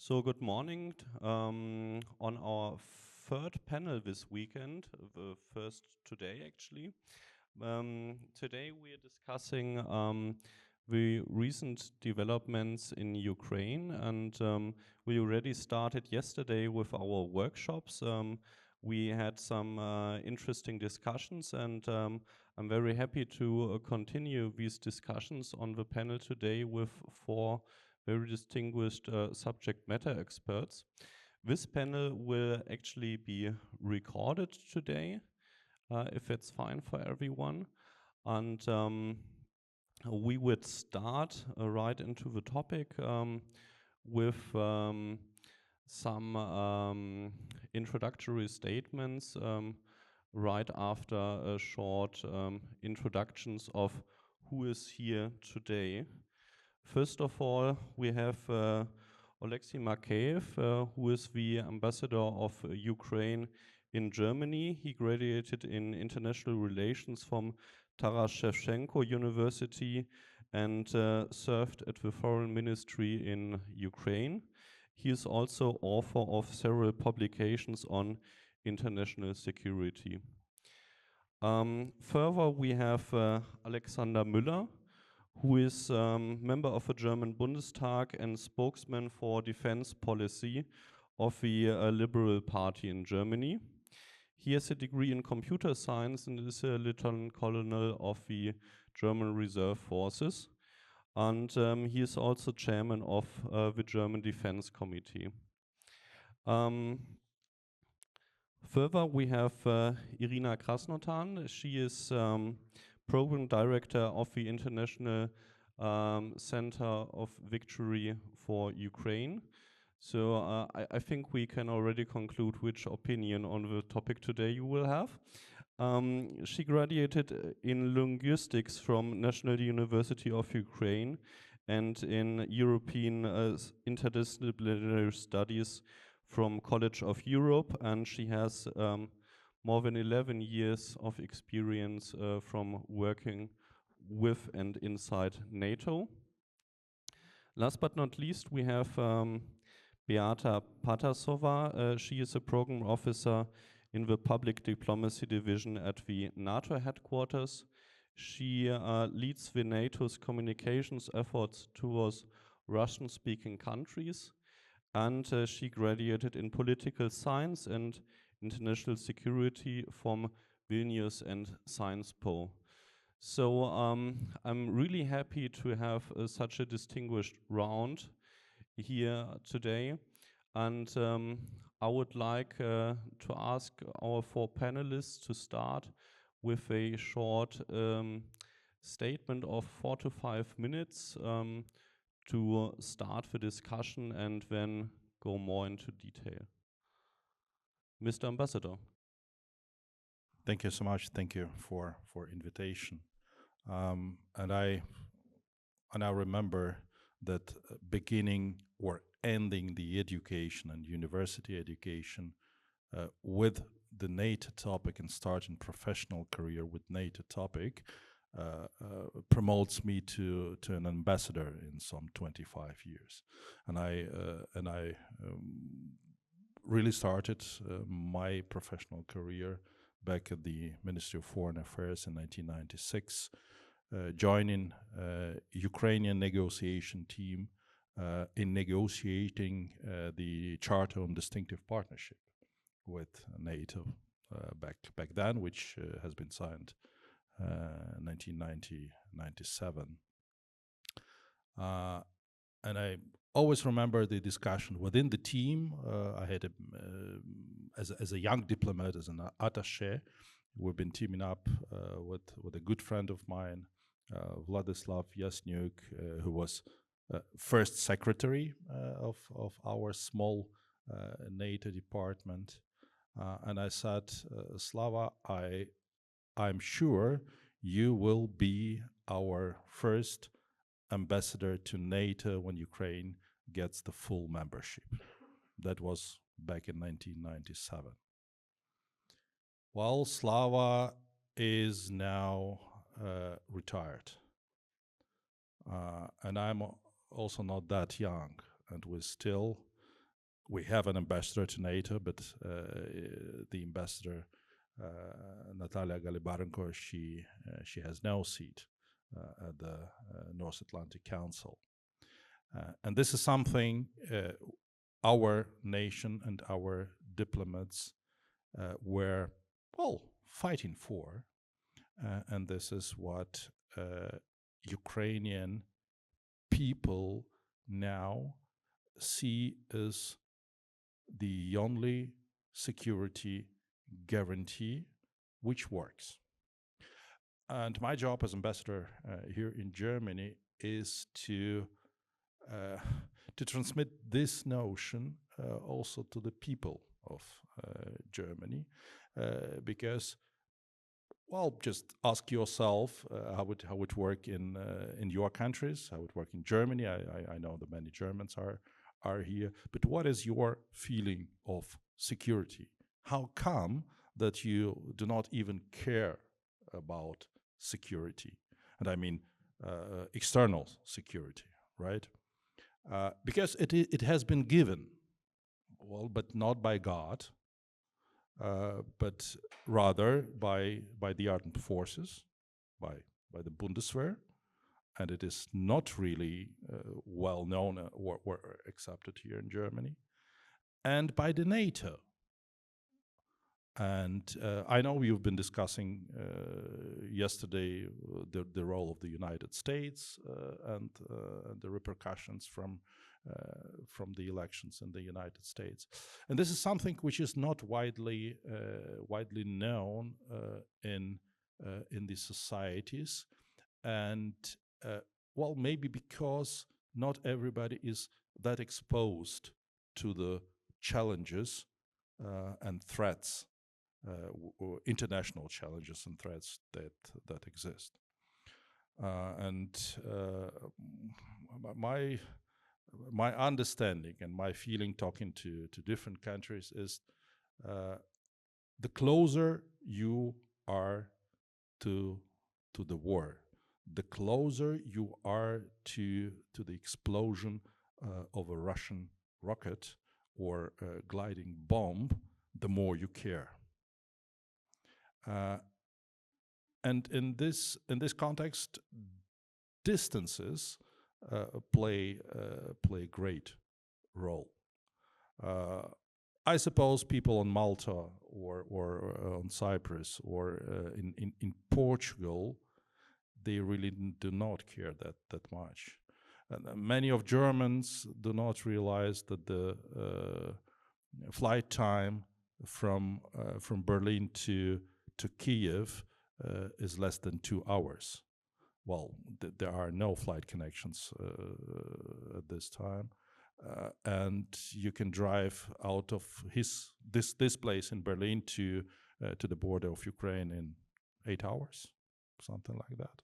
So good morning. On our third panel this weekend, the first today actually. Today we are discussing the recent developments in Ukraine, and we already started yesterday with our workshops. We had some interesting discussions, and I'm very happy to continue these discussions on the panel today with four very distinguished subject matter experts. This panel will actually be recorded today, if it's fine for everyone. And we would start right into the topic with some introductory statements right after a short introductions of who is here today. First of all, we have Oleksiy Makeyev, who is the ambassador of Ukraine in Germany. He graduated in international relations from Taras Shevchenko University and served at the foreign ministry in Ukraine. He is also author of several publications on international security. Further, we have Alexander Müller, who is member of the German Bundestag and spokesman for defense policy of the Liberal Party in Germany. He has a degree in computer science and is a lieutenant colonel of the German Reserve Forces. And he is also chairman of the German Defense Committee. Further, we have Irina Krasnotan. She is program director of the International Center of Victory for Ukraine. So I think we can already conclude which opinion on the topic today you will have. She graduated in linguistics from National University of Ukraine and in European interdisciplinary studies from College of Europe, and she has more than 11 years of experience from working with and inside NATO. Last but not least, we have Beata Patasova. She is a program officer in the Public Diplomacy Division at the NATO headquarters. She leads the NATO's communications efforts towards Russian-speaking countries, and she graduated in political science and international security from Vilnius and Sciences Po. So I'm really happy to have such a distinguished round here today, and I would like to ask our four panelists to start with a short statement of 4 to 5 minutes to start the discussion and then go more into detail. Mr. Ambassador. Thank you so much. Thank you for invitation. And I remember that beginning or ending the education and university education with the NATO topic and starting professional career with NATO topic promotes me to an ambassador in some 25 years. And I really started my professional career back at the Ministry of Foreign Affairs in 1996, joining Ukrainian negotiation team in negotiating the Charter on Distinctive Partnership with NATO back then, which has been signed 1997. And I always remember the discussion within the team. I had, as a young diplomat, as an attaché, we've been teaming up with a good friend of mine, Vladislav Yasnyuk, who was first secretary of our small NATO department. And I said, Slava, I'm sure you will be our first ambassador to NATO when Ukraine gets the full membership. That was back in 1997. Well, Slava is now retired. And I'm also not that young, and we still we have an ambassador to NATO, but the ambassador Natalia Galibarenko, she has no seat at the North Atlantic Council, and this is something our nation and our diplomats were fighting for, and this is what Ukrainian people now see as the only security guarantee which works. And my job as ambassador here in Germany is to transmit this notion also to the people of Germany, because, well, just ask yourself how it work in your countries, how it work in Germany. I know that many Germans are here, but what is your feeling of security? How come that you do not even care about security? And I mean external security, right? Because it has been given, well, but not by God, but rather by the armed forces, by the Bundeswehr, and it is not really well known or accepted here in Germany, and by the NATO. And I know you've been discussing yesterday the role of the United States and the repercussions from the elections in the United States. And this is something which is not widely known in the societies, and well, maybe because not everybody is that exposed to the challenges and threats, international challenges and threats that exist. And my understanding and my feeling talking to different countries is the closer you are to the war, the closer you are to the explosion of a Russian rocket or a gliding bomb, the more you care. And in this context, distances play a great role. I suppose people on Malta or on Cyprus or in Portugal, they really do not care that much. And many of Germans do not realize that the flight time from Berlin to Kiev is less than 2 hours. Well, there are no flight connections at this time, and you can drive out of this place in Berlin to the border of Ukraine in 8 hours, something like that.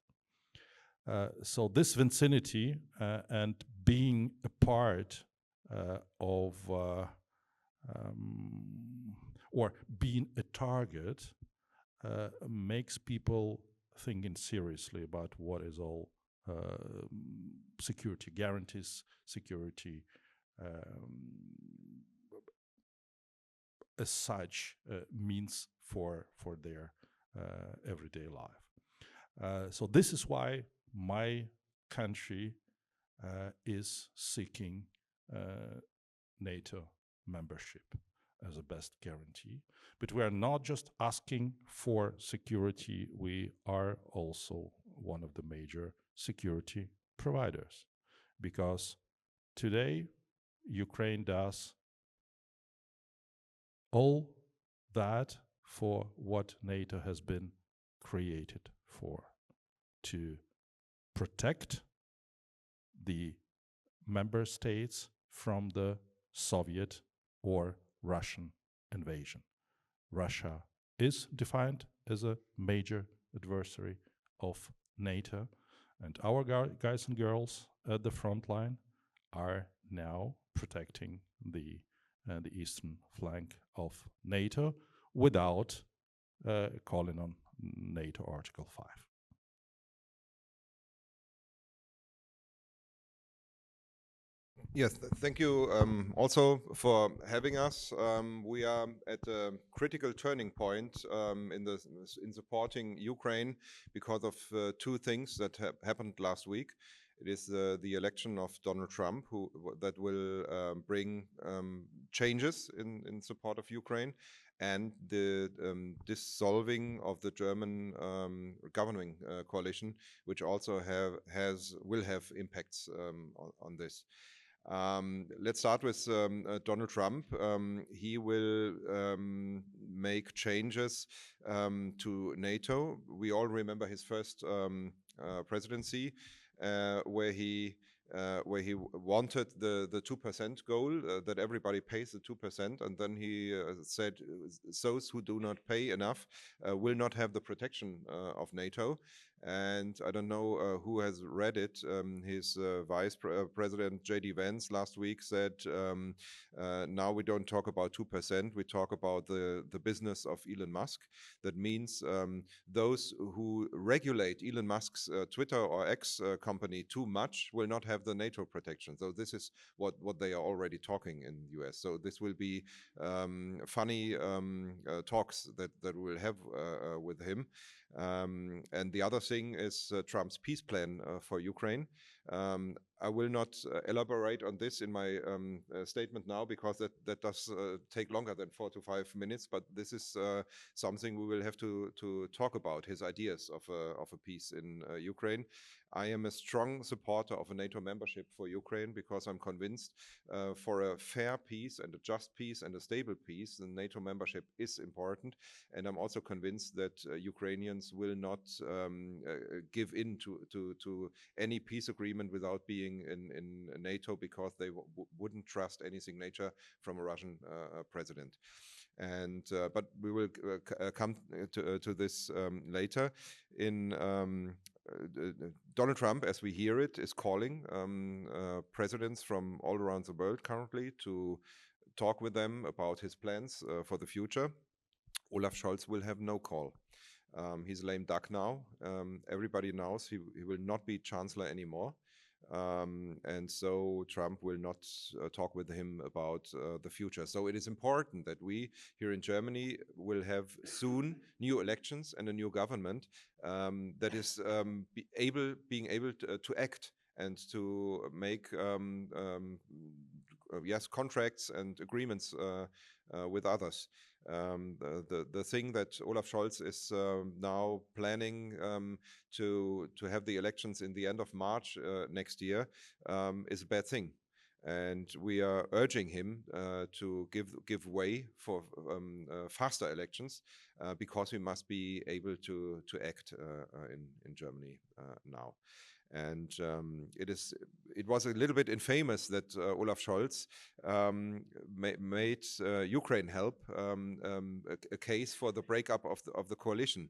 So this vicinity and being a part of or being a target makes people thinking seriously about what is all security guarantees, security as such means for their everyday life. So this is why my country is seeking NATO membership as a best guarantee. But we are not just asking for security, we are also one of the major security providers. Because today, Ukraine does all that for what NATO has been created for, to protect the member states from the Soviet or Russian invasion. Russia is defined as a major adversary of NATO, and our guys and girls at the front line are now protecting the eastern flank of NATO without calling on NATO Article 5. Yes, thank you also for having us. We are at a critical turning point in supporting Ukraine because of two things that happened last week. It is the election of Donald Trump, that will bring changes in support of Ukraine, and the dissolving of the German governing coalition, which also will have impacts on this. Let's start with Donald Trump. He will make changes to NATO. We all remember his first presidency, where he wanted the 2% goal, that everybody pays the 2%, and then he said those who do not pay enough will not have the protection of NATO. And I don't know who has read it. His President J.D. Vance last week said, now we don't talk about 2%, we talk about the business of Elon Musk. That means those who regulate Elon Musk's Twitter or X company too much will not have the NATO protection. So this is what they are already talking in the US. So this will be funny talks that we'll have with him. And the other thing is Trump's peace plan for Ukraine. I will not elaborate on this in my statement now, because that does take longer than 4 to 5 minutes. But this is something we will have to talk about, his ideas of a peace in Ukraine. I am a strong supporter of a NATO membership for Ukraine, because I'm convinced for a fair peace and a just peace and a stable peace, the NATO membership is important. And I'm also convinced that Ukrainians will not give in to any peace agreement without being in NATO, because they wouldn't trust anything NATO from a Russian president. And but we will come to this later. Donald Trump, as we hear it, is calling presidents from all around the world currently to talk with them about his plans for the future. Olaf Scholz will have no call. He's lame duck now. Everybody knows he will not be chancellor anymore. And so Trump will not talk with him about the future. So it is important that we here in Germany will have soon new elections and a new government that is being able to act and to make yes, contracts and agreements with others. The thing that Olaf Scholz is now planning to have the elections in the end of March next year is a bad thing. And we are urging him to give way for faster elections, because we must be able to act in Germany now. And it was a little bit infamous that Olaf Scholz made Ukraine help a case for the breakup of the coalition,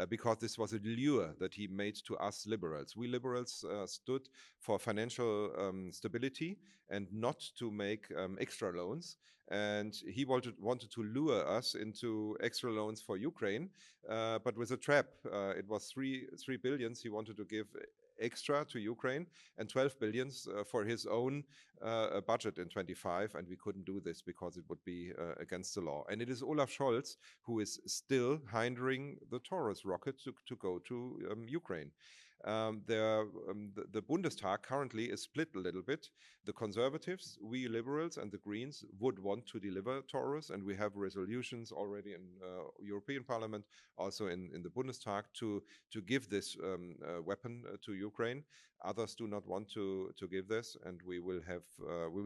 because this was a lure that he made to us liberals. We liberals stood for financial stability and not to make extra loans. And he wanted to lure us into extra loans for Ukraine, but with a trap. It was 3 billions he wanted to give extra to Ukraine, and 12 billions for his own budget in 25, and we couldn't do this because it would be against the law. And it is Olaf Scholz who is still hindering the Taurus rocket to go to Ukraine. The Bundestag currently is split a little bit. The conservatives, we liberals, and the Greens would want to deliver Taurus, and we have resolutions already in European Parliament, also in the Bundestag, to give this weapon to Ukraine. Others do not want to give this, and we will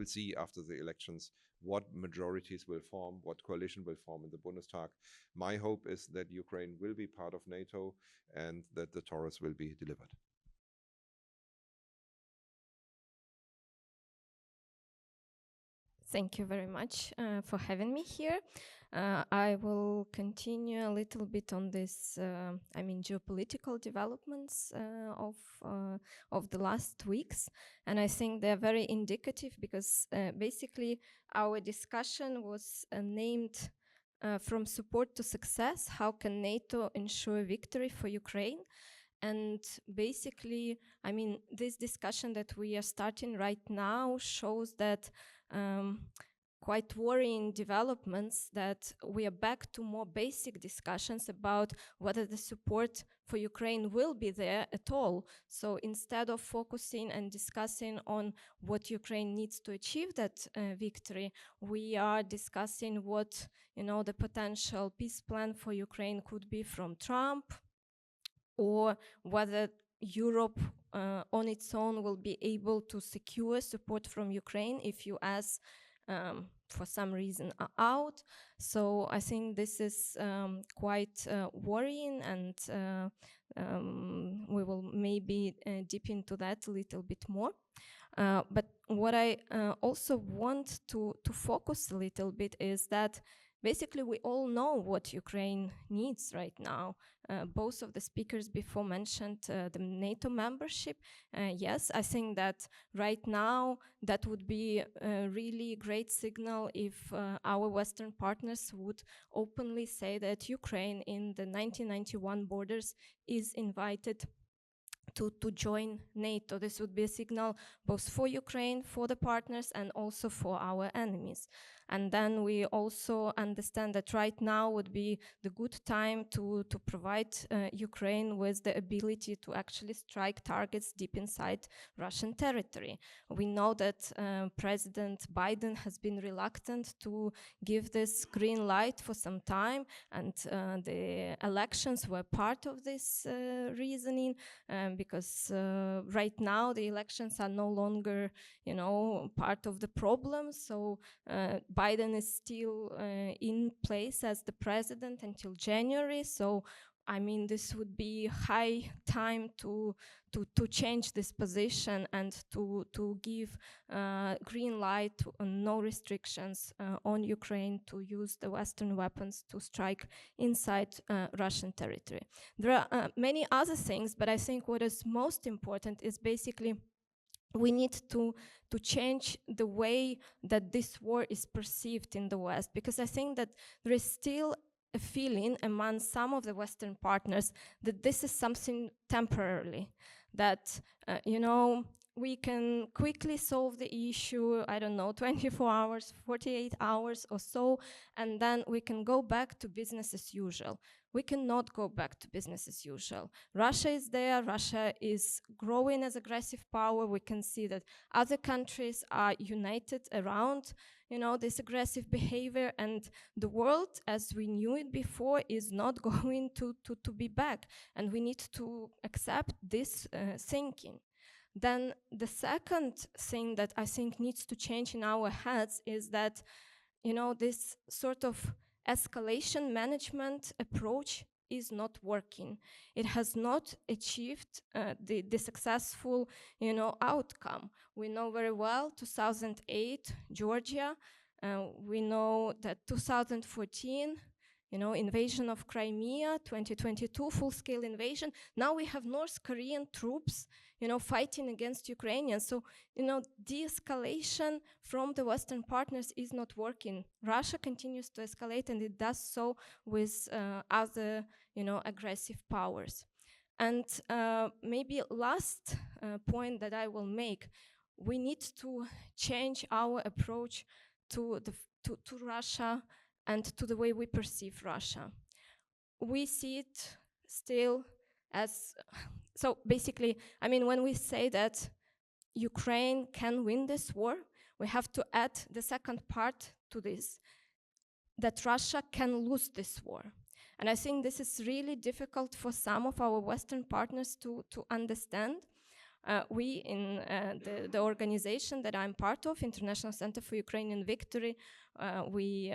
see after the elections what majorities will form, what coalition will form in the Bundestag. My hope is that Ukraine will be part of NATO and that the Taurus will be delivered. Thank you very much for having me here. I will continue a little bit on this, geopolitical developments of the last weeks. And I think they're very indicative because basically our discussion was named From Support to Success, How Can NATO Ensure Victory for Ukraine? And basically, I mean, this discussion that we are starting right now shows that quite worrying developments, that we are back to more basic discussions about whether the support for Ukraine will be there at all. So instead of focusing and discussing on what Ukraine needs to achieve that victory, we are discussing what, you know, the potential peace plan for Ukraine could be from Trump, or whether Europe on its own will be able to secure support from Ukraine if US for some reason are out. So I think this is quite worrying, and we will maybe dip into that a little bit more. But what I also want to focus a little bit is that basically we all know what Ukraine needs right now. Both of the speakers before mentioned the NATO membership. Yes, I think that right now that would be a really great signal if our Western partners would openly say that Ukraine in the 1991 borders is invited to join NATO. This would be a signal both for Ukraine, for the partners, and also for our enemies. And then we also understand that right now would be the good time to provide Ukraine with the ability to actually strike targets deep inside Russian territory. We know that President Biden has been reluctant to give this green light for some time, and the elections were part of this reasoning, because right now the elections are no longer, you know, part of the problem. So Biden is still in place as the president until January. So I mean, this would be high time to change this position and to give green light, no restrictions on Ukraine to use the Western weapons to strike inside Russian territory. There are many other things, but I think what is most important is basically we need to change the way that this war is perceived in the West, because I think that there is still a feeling among some of the Western partners that this is something temporarily, that, you know, we can quickly solve the issue, I don't know, 24 hours, 48 hours or so, and then we can go back to business as usual. We cannot go back to business as usual. Russia is there, Russia is growing as aggressive power. We can see that other countries are united around, you know, this aggressive behavior, and the world as we knew it before is not going to be back, and we need to accept this thinking. Then the second thing that I think needs to change in our heads is that, you know, this sort of escalation management approach is not working. It has not achieved the successful, you know, outcome. We know very well 2008 Georgia. We know that 2014, you know, invasion of Crimea, 2022 full-scale invasion. Now we have North Korean troops, you know, fighting against Ukrainians. So, you know, de-escalation from the Western partners is not working. Russia continues to escalate, and it does so with other, you know, aggressive powers. And maybe last point that I will make, we need to change our approach to Russia and to the way we perceive Russia. We see it still as, so basically, I mean, when we say that Ukraine can win this war, we have to add the second part to this, that Russia can lose this war. And I think this is really difficult for some of our Western partners to understand. We in the organization that I'm part of, International Center for Ukrainian Victory, we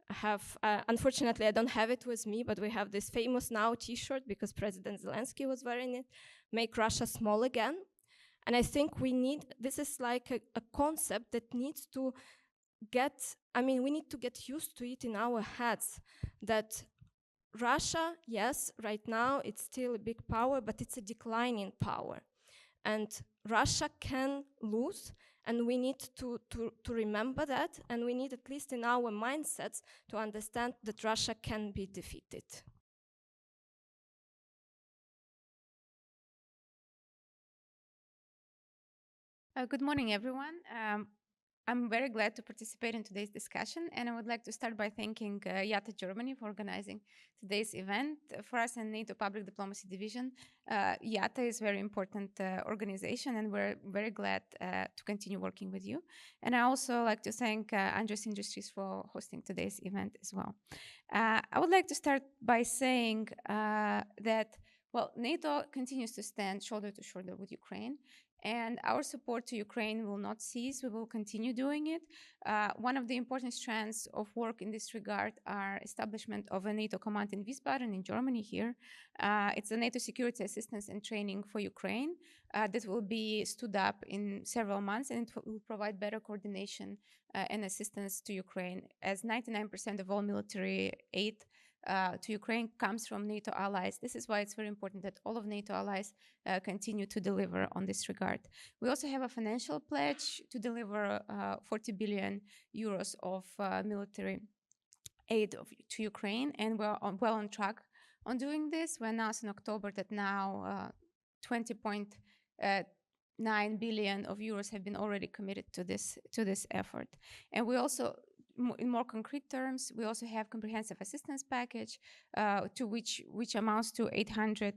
have, unfortunately I don't have it with me, but we have this famous now t-shirt because President Zelensky was wearing it, "Make Russia Small Again." And I think we need, this is like a concept that needs to get, I mean, we need to get used to it in our heads, that Russia, yes, right now it's still a big power, but it's a declining power. And Russia can lose, and we need to remember that, and we need, at least in our mindsets, to understand that Russia can be defeated. Good morning, everyone. I'm very glad to participate in today's discussion, and I would like to start by thanking IATA Germany for organizing today's event. For us in NATO Public Diplomacy Division, IATA is a very important organization, and we're very glad to continue working with you. And I also like to thank Andres Industries for hosting today's event as well. I would like to start by saying that, well, NATO continues to stand shoulder to shoulder with Ukraine, and our support to Ukraine will not cease. We will continue doing it. One of the important strands of work in this regard are establishment of a NATO command in Wiesbaden in Germany here. It's a NATO security assistance and training for Ukraine that will be stood up in several months, and it will provide better coordination and assistance to Ukraine, as 99% of all military aid to Ukraine comes from NATO allies. This is why it's very important that all of NATO allies continue to deliver on this regard. We also have a financial pledge to deliver 40 billion euros of military aid to Ukraine, and we're well on track on doing this. We announced in October that now 20.9 billion of euros have been already committed to this effort. And we also, in more concrete terms, we also have comprehensive assistance package to which amounts to 800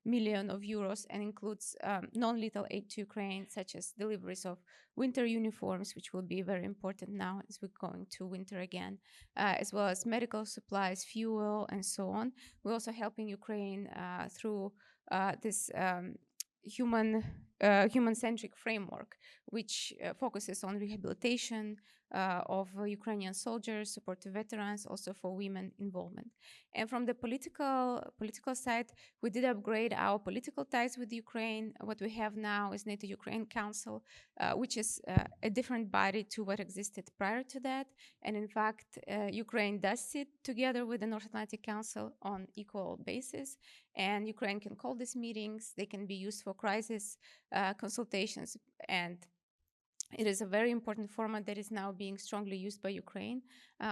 million of euros and includes non-lethal aid to Ukraine, such as deliveries of winter uniforms, which will be very important now as we're going to winter again, as well as medical supplies, fuel, and so on. We're also helping Ukraine through this human-centric framework, which focuses on rehabilitation of Ukrainian soldiers, support to veterans, also for women involvement. And from the political side, we did upgrade our political ties with Ukraine. What we have now is NATO Ukraine Council, which is a different body to what existed prior to that. And in fact, Ukraine does sit together with the North Atlantic Council on equal basis. And Ukraine can call these meetings. They can be used for crisis consultations, and it is a very important format that is now being strongly used by Ukraine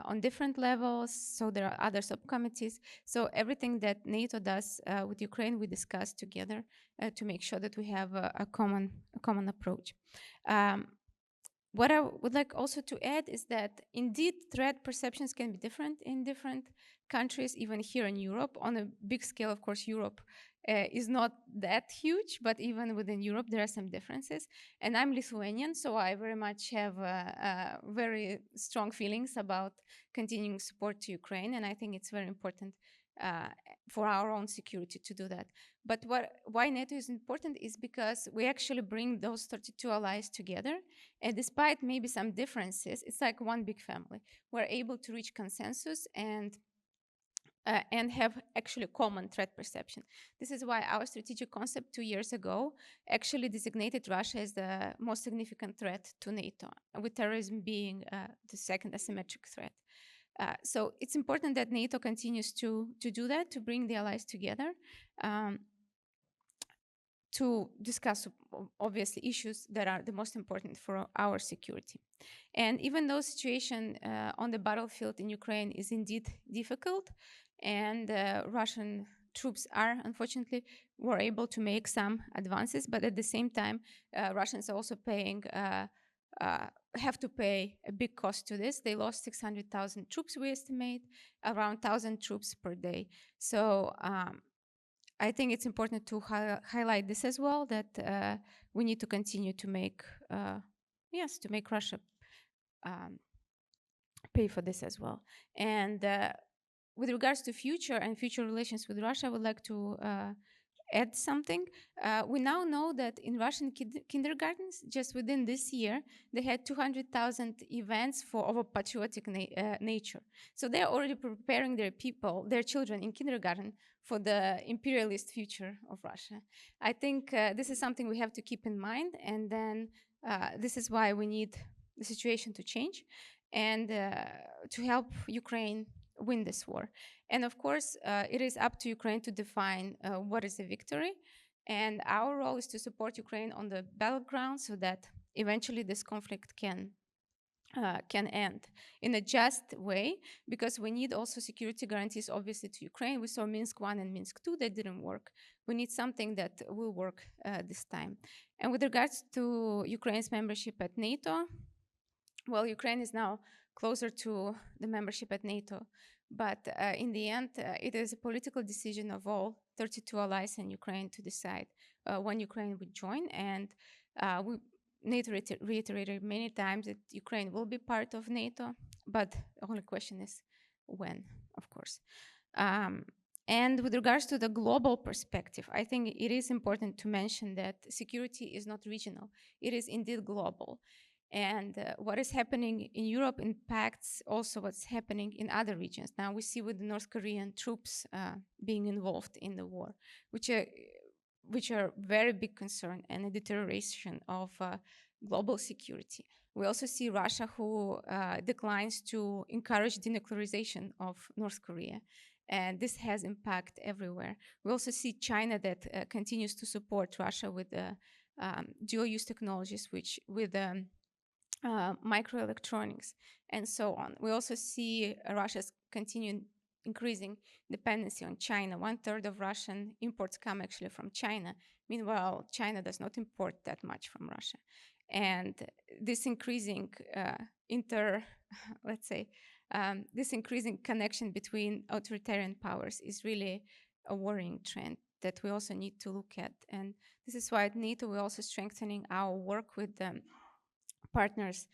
on different levels. So there are other subcommittees. So everything that NATO does with Ukraine, we discuss together to make sure that we have a common approach. What I would like also to add is that indeed threat perceptions can be different in different countries, even here in Europe. On a big scale, of course, Europe is not that huge, but even within Europe, there are some differences. And I'm Lithuanian, so I very much have very strong feelings about continuing support to Ukraine, and I think it's very important for our own security to do that. But why NATO is important is because we actually bring those 32 allies together, and despite maybe some differences, it's like one big family. We're able to reach consensus and have actually common threat perception. This is why our strategic concept 2 years ago actually designated Russia as the most significant threat to NATO, with terrorism being the second asymmetric threat. So it's important that NATO continues to do that, to bring the allies together, to discuss obviously issues that are the most important for our security. And even though situation on the battlefield in Ukraine is indeed difficult, and Russian troops are, unfortunately, were able to make some advances, but at the same time, Russians are also have to pay a big cost to this. They lost 600,000 troops, we estimate, around 1,000 troops per day. So I think it's important to highlight this as well, that we need to continue to make, to make Russia pay for this as well. And with regards to future relations with Russia, I would like to add something. We now know that in Russian kindergartens, just within this year, they had 200,000 events of a patriotic nature. So they're already preparing their children in kindergarten for the imperialist future of Russia. I think this is something we have to keep in mind, and then this is why we need the situation to change and to help Ukraine win this war. And of course, it is up to Ukraine to define what is a victory. And our role is to support Ukraine on the battleground so that eventually this conflict can can end in a just way, because we need also security guarantees, obviously, to Ukraine. We saw Minsk 1 and Minsk 2 that didn't work. We need something that will work this time. And with regards to Ukraine's membership at NATO, well, Ukraine is now closer to the membership at NATO, but in the end, it is a political decision of all 32 allies in Ukraine to decide when Ukraine would join. And NATO reiterated many times that Ukraine will be part of NATO, but the only question is when, of course. And with regards to the global perspective, I think it is important to mention that security is not regional, it is indeed global. And what is happening in Europe impacts also what's happening in other regions. Now we see with the North Korean troops being involved in the war, which are very big concern and a deterioration of global security. We also see Russia, who declines to encourage denuclearization of North Korea. And this has impact everywhere. We also see China that continues to support Russia with dual-use technologies, which with microelectronics and so on. We also see Russia's continuing increasing dependency on China. 1/3 of Russian imports come actually from China. Meanwhile, China does not import that much from Russia. And this increasing let's say, this increasing connection between authoritarian powers is really a worrying trend that we also need to look at. And this is why at NATO we're also strengthening our work with partners,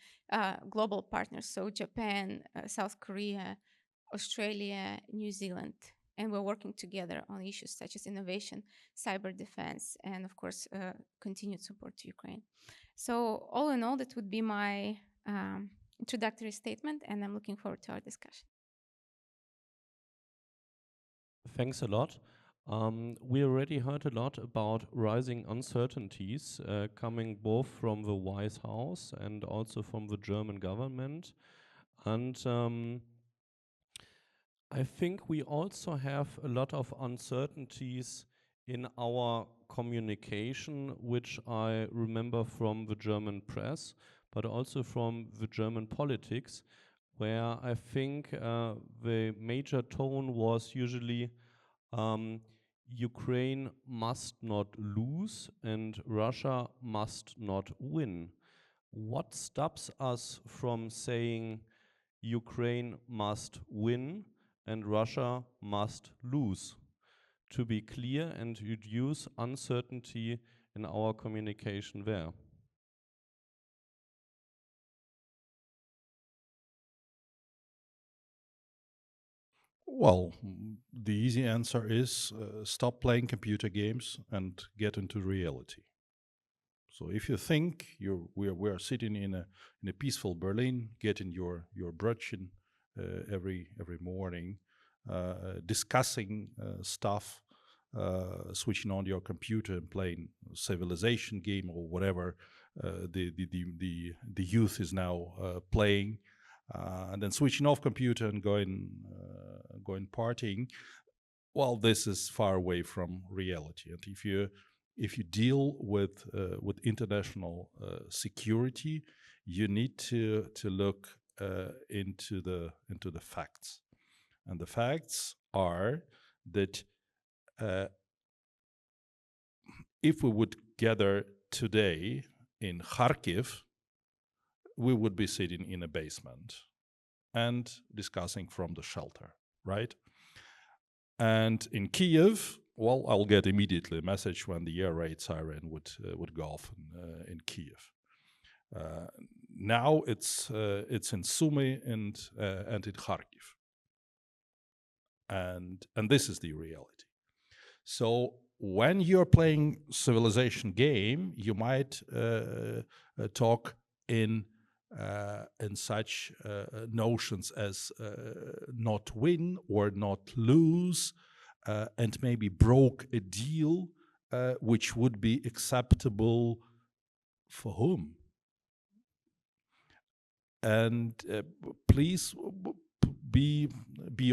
global partners, so Japan, South Korea, Australia, New Zealand, and we're working together on issues such as innovation, cyber defense, and of course, continued support to Ukraine. So all in all, that would be my introductory statement, and I'm looking forward to our discussion. Thanks a lot. We already heard a lot about rising uncertainties coming both from the White House and also from the German government. And I think we also have a lot of uncertainties in our communication, which I remember from the German press, but also from the German politics, where I think the major tone was usually Ukraine must not lose and Russia must not win. What stops us from saying Ukraine must win and Russia must lose, to be clear and reduce uncertainty in our communication there? Well, the easy answer is stop playing computer games and get into reality. So if you think we are sitting in a peaceful Berlin, getting your brötchen every morning, discussing stuff, switching on your computer and playing civilization game or whatever the youth is now playing, and then switching off computer and going partying. Well, this is far away from reality. And if you deal with international security, you need to look into the facts. And the facts are that if we would gather today in Kharkiv, we would be sitting in a basement and discussing from the shelter, right? And in Kiev, well, I'll get immediately a message when the air raid siren would go off in Kiev. Now it's in Sumy and in Kharkiv, and this is the reality. So when you're playing civilization game, you might talk in such notions as not win or not lose, and maybe broke a deal which would be acceptable for whom? And please be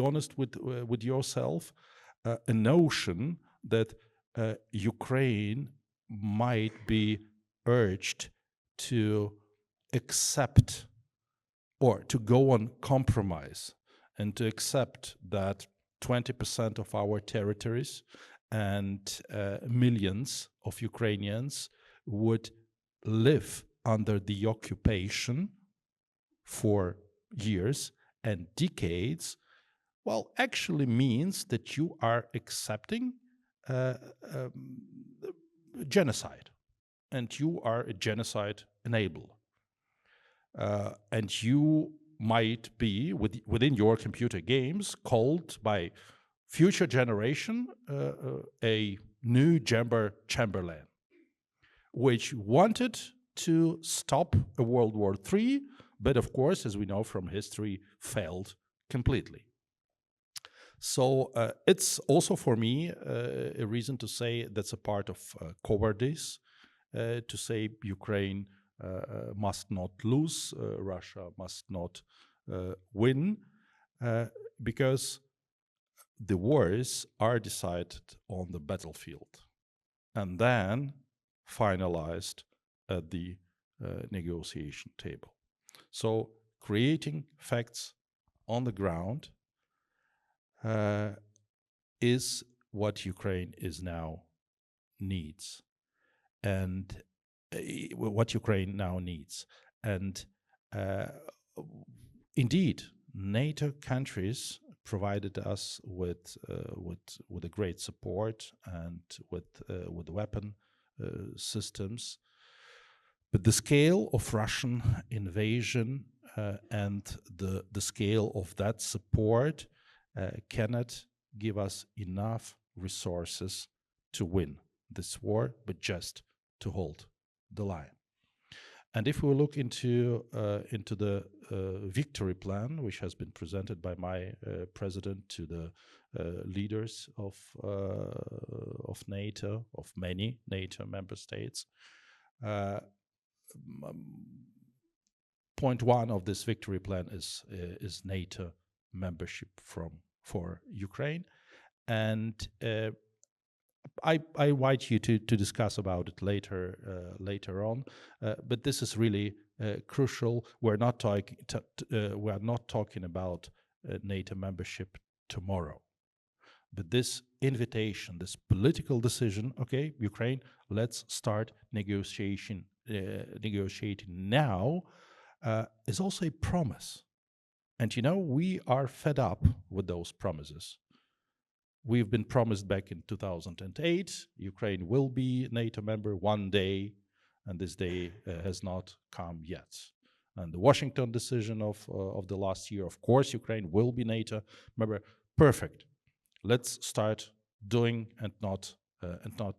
honest with yourself. A notion that Ukraine might be urged to accept or to go on compromise and to accept that 20% of our territories and millions of Ukrainians would live under the occupation for years and decades, well, actually means that you are accepting um, genocide, and you are a genocide enabler. And you might be, within your computer games, called by future generation a new Chamberlain, which wanted to stop a World War III, but of course, as we know from history, failed completely. So it's also for me a reason to say that's a part of cowardice, to say Ukraine must not lose, Russia must not win, because the wars are decided on the battlefield and then finalized at the negotiation table. So creating facts on the ground is what Ukraine is now needs, and what Ukraine now needs. And indeed, NATO countries provided us with a great support and with weapon systems. But the scale of Russian invasion and the scale of that support cannot give us enough resources to win this war, but just to hold the line. And if we look into the victory plan, which has been presented by my president to the leaders of NATO, of many NATO member states, point one of this victory plan is NATO membership for Ukraine, and I invite you to discuss about it later on. But this is really crucial. We're not talking about NATO membership tomorrow, but this invitation, this political decision. Okay, Ukraine, let's start negotiating now. Is also a promise, and we are fed up with those promises. We've been promised back in 2008, Ukraine will be NATO member one day, and this day has not come yet. And the Washington decision of the last year, of course, Ukraine will be NATO member. Perfect. Let's start doing and not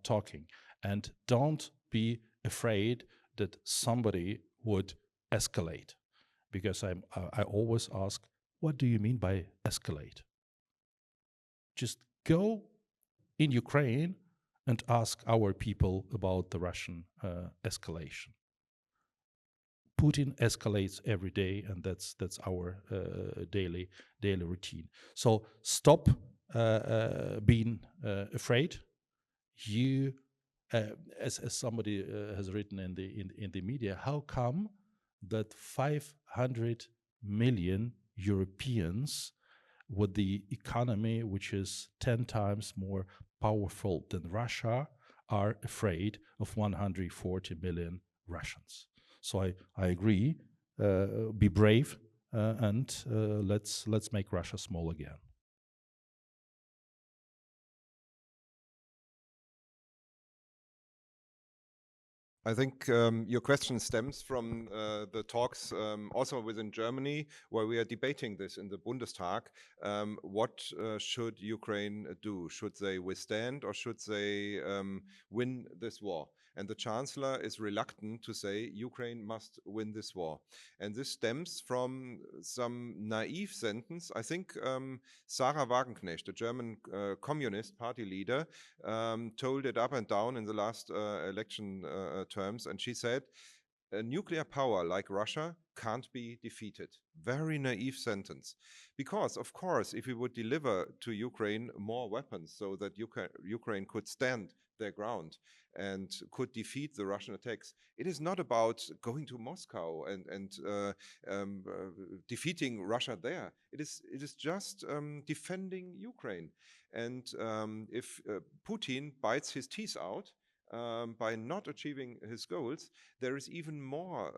talking. And don't be afraid that somebody would escalate, because I always ask, what do you mean by escalate? Just go in Ukraine and ask our people about the Russian escalation. Putin escalates every day, and that's our daily routine. So stop being afraid. You, as somebody has written in the media, how come that 500 million Europeans with the economy which is 10 times more powerful than Russia are afraid of 140 million Russians? So I agree, be brave, and let's make Russia small again. I think your question stems from the talks also within Germany, where we are debating this in the Bundestag. What should Ukraine do? Should they withstand, or should they win this war? And the Chancellor is reluctant to say Ukraine must win this war. And this stems from some naive sentence. I think Sarah Wagenknecht, the German Communist Party leader, told it up and down in the last election terms, and she said, a nuclear power like Russia can't be defeated. Very naive sentence. Because, of course, if we would deliver to Ukraine more weapons so that Ukraine could stand their ground and could defeat the Russian attacks. It is not about going to Moscow and defeating Russia there. It is just defending Ukraine. And if Putin bites his teeth out by not achieving his goals, there is even more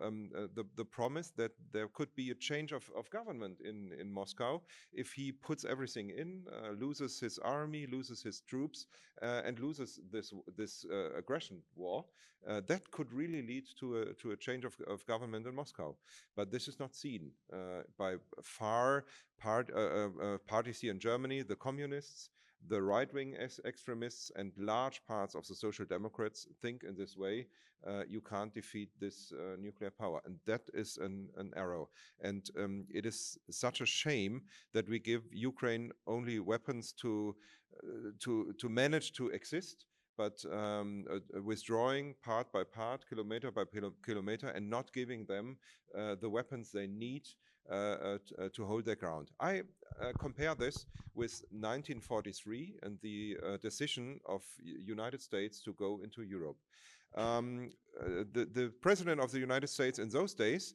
the promise that there could be a change of government in Moscow if he puts everything in, loses his army, loses his troops, and loses this aggression war. That could really lead to a change of government in Moscow. But this is not seen by parties here in Germany, the communists, the right-wing extremists, and large parts of the social democrats think in this way. You can't defeat this nuclear power, and that is an error. And it is such a shame that we give Ukraine only weapons to manage to exist, but withdrawing part by part, kilometer by kilometer, and not giving them the weapons they need to hold their ground. I compare this with 1943 and the decision of United States to go into Europe. The president of the United States in those days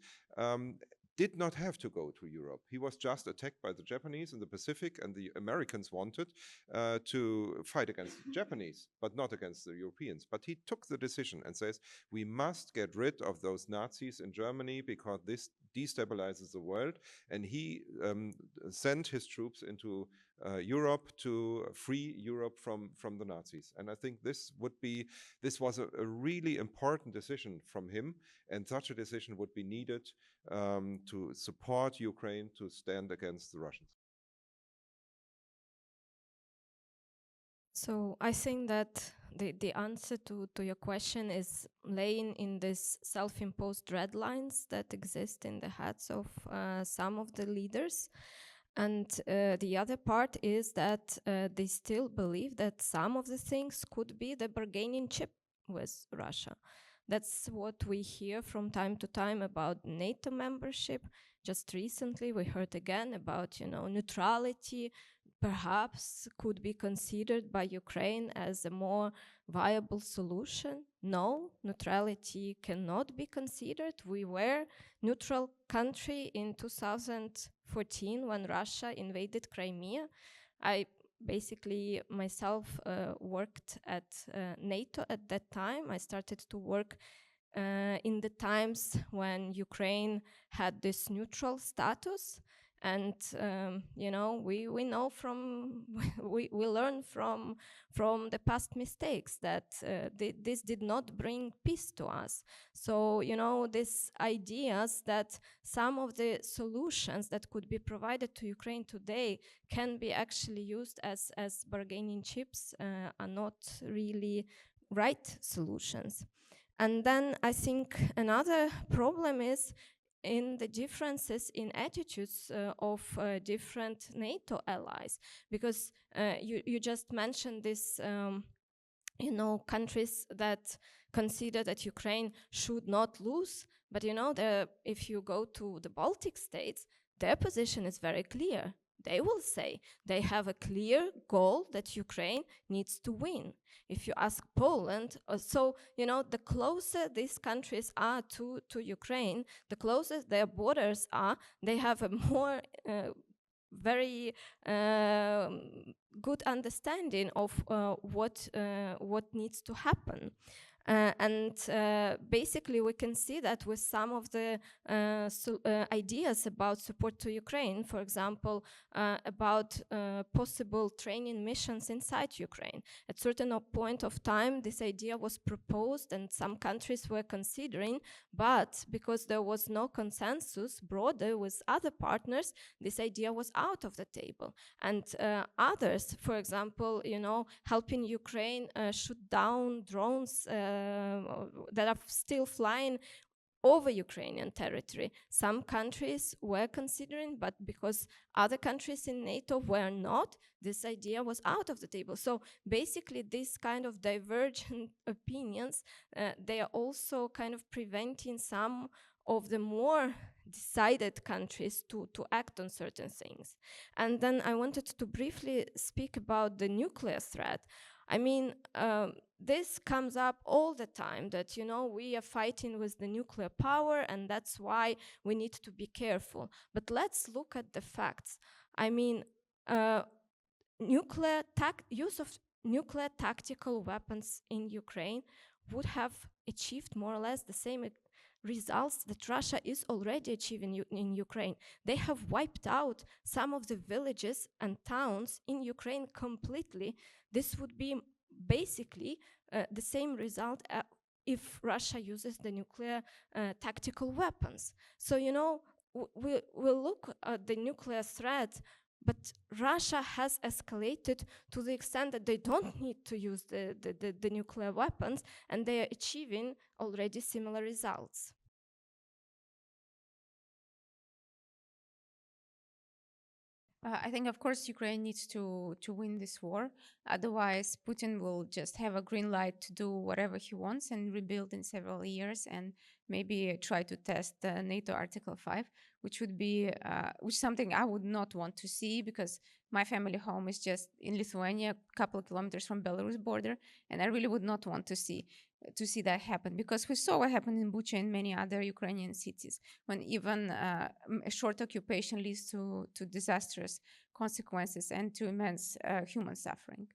did not have to go to Europe. He was just attacked by the Japanese in the Pacific, and the Americans wanted to fight against the Japanese, but not against the Europeans. But he took the decision and says, we must get rid of those Nazis in Germany because this destabilizes the world. And he sent his troops into Europe to free Europe from the Nazis. And I think this was a really important decision from him, and such a decision would be needed to support Ukraine to stand against the Russians. So I think that the answer to your question is laying in these self-imposed red lines that exist in the heads of some of the leaders. And the other part is that they still believe that some of the things could be the bargaining chip with Russia. That's what we hear from time to time about NATO membership. Just recently we heard again about, neutrality perhaps could be considered by Ukraine as a more viable solution. No, neutrality cannot be considered. We were neutral country in 2014 when Russia invaded Crimea. I basically myself worked at NATO at that time. I started to work in the times when Ukraine had this neutral status. And we know we learn from the past mistakes that this did not bring peace to us. So these ideas that some of the solutions that could be provided to Ukraine today can be actually used as bargaining chips are not really right solutions. And then I think another problem is in the differences in attitudes of different NATO allies, because you just mentioned this, countries that consider that Ukraine should not lose. But if you go to the Baltic states, their position is very clear. They will say they have a clear goal that Ukraine needs to win. If you ask Poland, the closer these countries are to Ukraine, the closer their borders are, they have a more very good understanding of what needs to happen. Basically, we can see that with some of the ideas about support to Ukraine, for example, about possible training missions inside Ukraine. At a certain point of time, this idea was proposed and some countries were considering, but because there was no consensus broader with other partners, this idea was out of the table. And others, for example, helping Ukraine shoot down drones that are still flying over Ukrainian territory. Some countries were considering, but because other countries in NATO were not, this idea was out of the table. So basically, this kind of divergent opinions, they are also kind of preventing some of the more decided countries to act on certain things. And then I wanted to briefly speak about the nuclear threat. I mean, this comes up all the time, that, you know, we are fighting with the nuclear power and that's why we need to be careful. But let's look at the facts. I mean, use of nuclear tactical weapons in Ukraine would have achieved more or less the same results that Russia is already achieving in Ukraine. They have wiped out some of the villages and towns in Ukraine completely. This would be basically the same result if Russia uses the nuclear tactical weapons. So, you know, we'll look at the nuclear threat, but Russia has escalated to the extent that they don't need to use the nuclear weapons, and they are achieving already similar results. I think, of course, Ukraine needs to win this war. Otherwise, Putin will just have a green light to do whatever he wants and rebuild in several years, and maybe try to test NATO Article 5, which would be which something I would not want to see, because my family home is just in Lithuania, a couple of kilometers from Belarus border, and I really would not want to see that happen, because we saw what happened in Bucha and many other Ukrainian cities, when even a short occupation leads to disastrous consequences and to immense human suffering.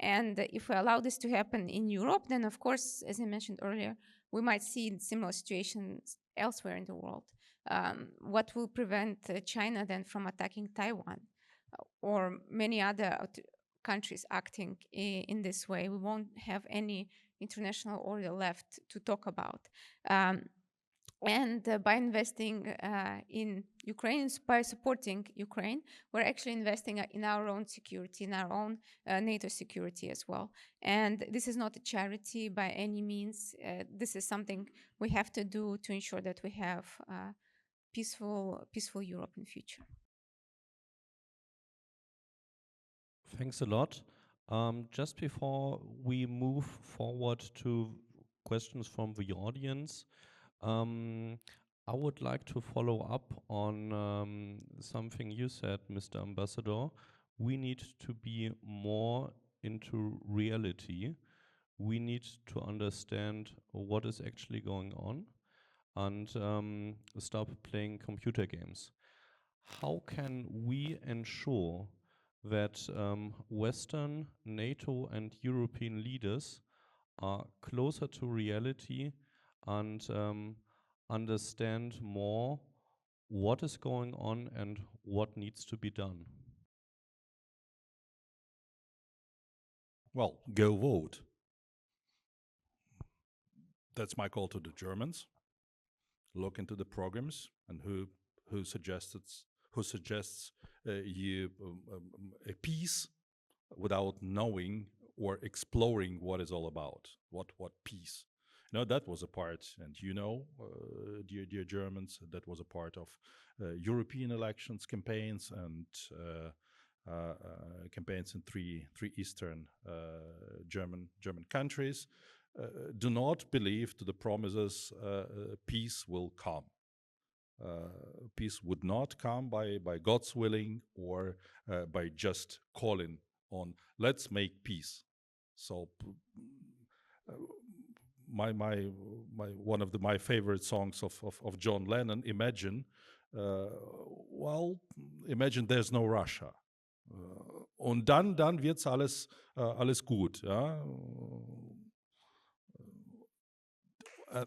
And if we allow this to happen in Europe, then of course, as I mentioned earlier, we might see similar situations elsewhere in the world. What will prevent China then from attacking Taiwan or many other countries acting in this way? We won't have any international order left to talk about. And by investing in Ukraine, by supporting Ukraine, we're actually investing in our own security, in our own NATO security as well. And this is not a charity by any means. This is something we have to do to ensure that we have peaceful Europe in future. Thanks a lot. Just before we move forward to questions from the audience, I would like to follow up on something you said, Mr. Ambassador. We need to be more into reality. We need to understand what is actually going on and stop playing computer games. How can we ensure that Western, NATO and European leaders are closer to reality and understand more what is going on and what needs to be done? Well, go vote. That's my call to the Germans. Look into the programs and who suggests you a peace without knowing or exploring what it's all about. What peace? No, that was a part, and dear Germans, that was a part of European elections campaigns and campaigns in three Eastern German countries. Do not believe to the promises peace will come. Peace would not come by God's willing or by just calling on, let's make peace. So one of my favorite songs of John Lennon, Imagine, imagine there's no Russia. Und dann wird's alles gut. Ja?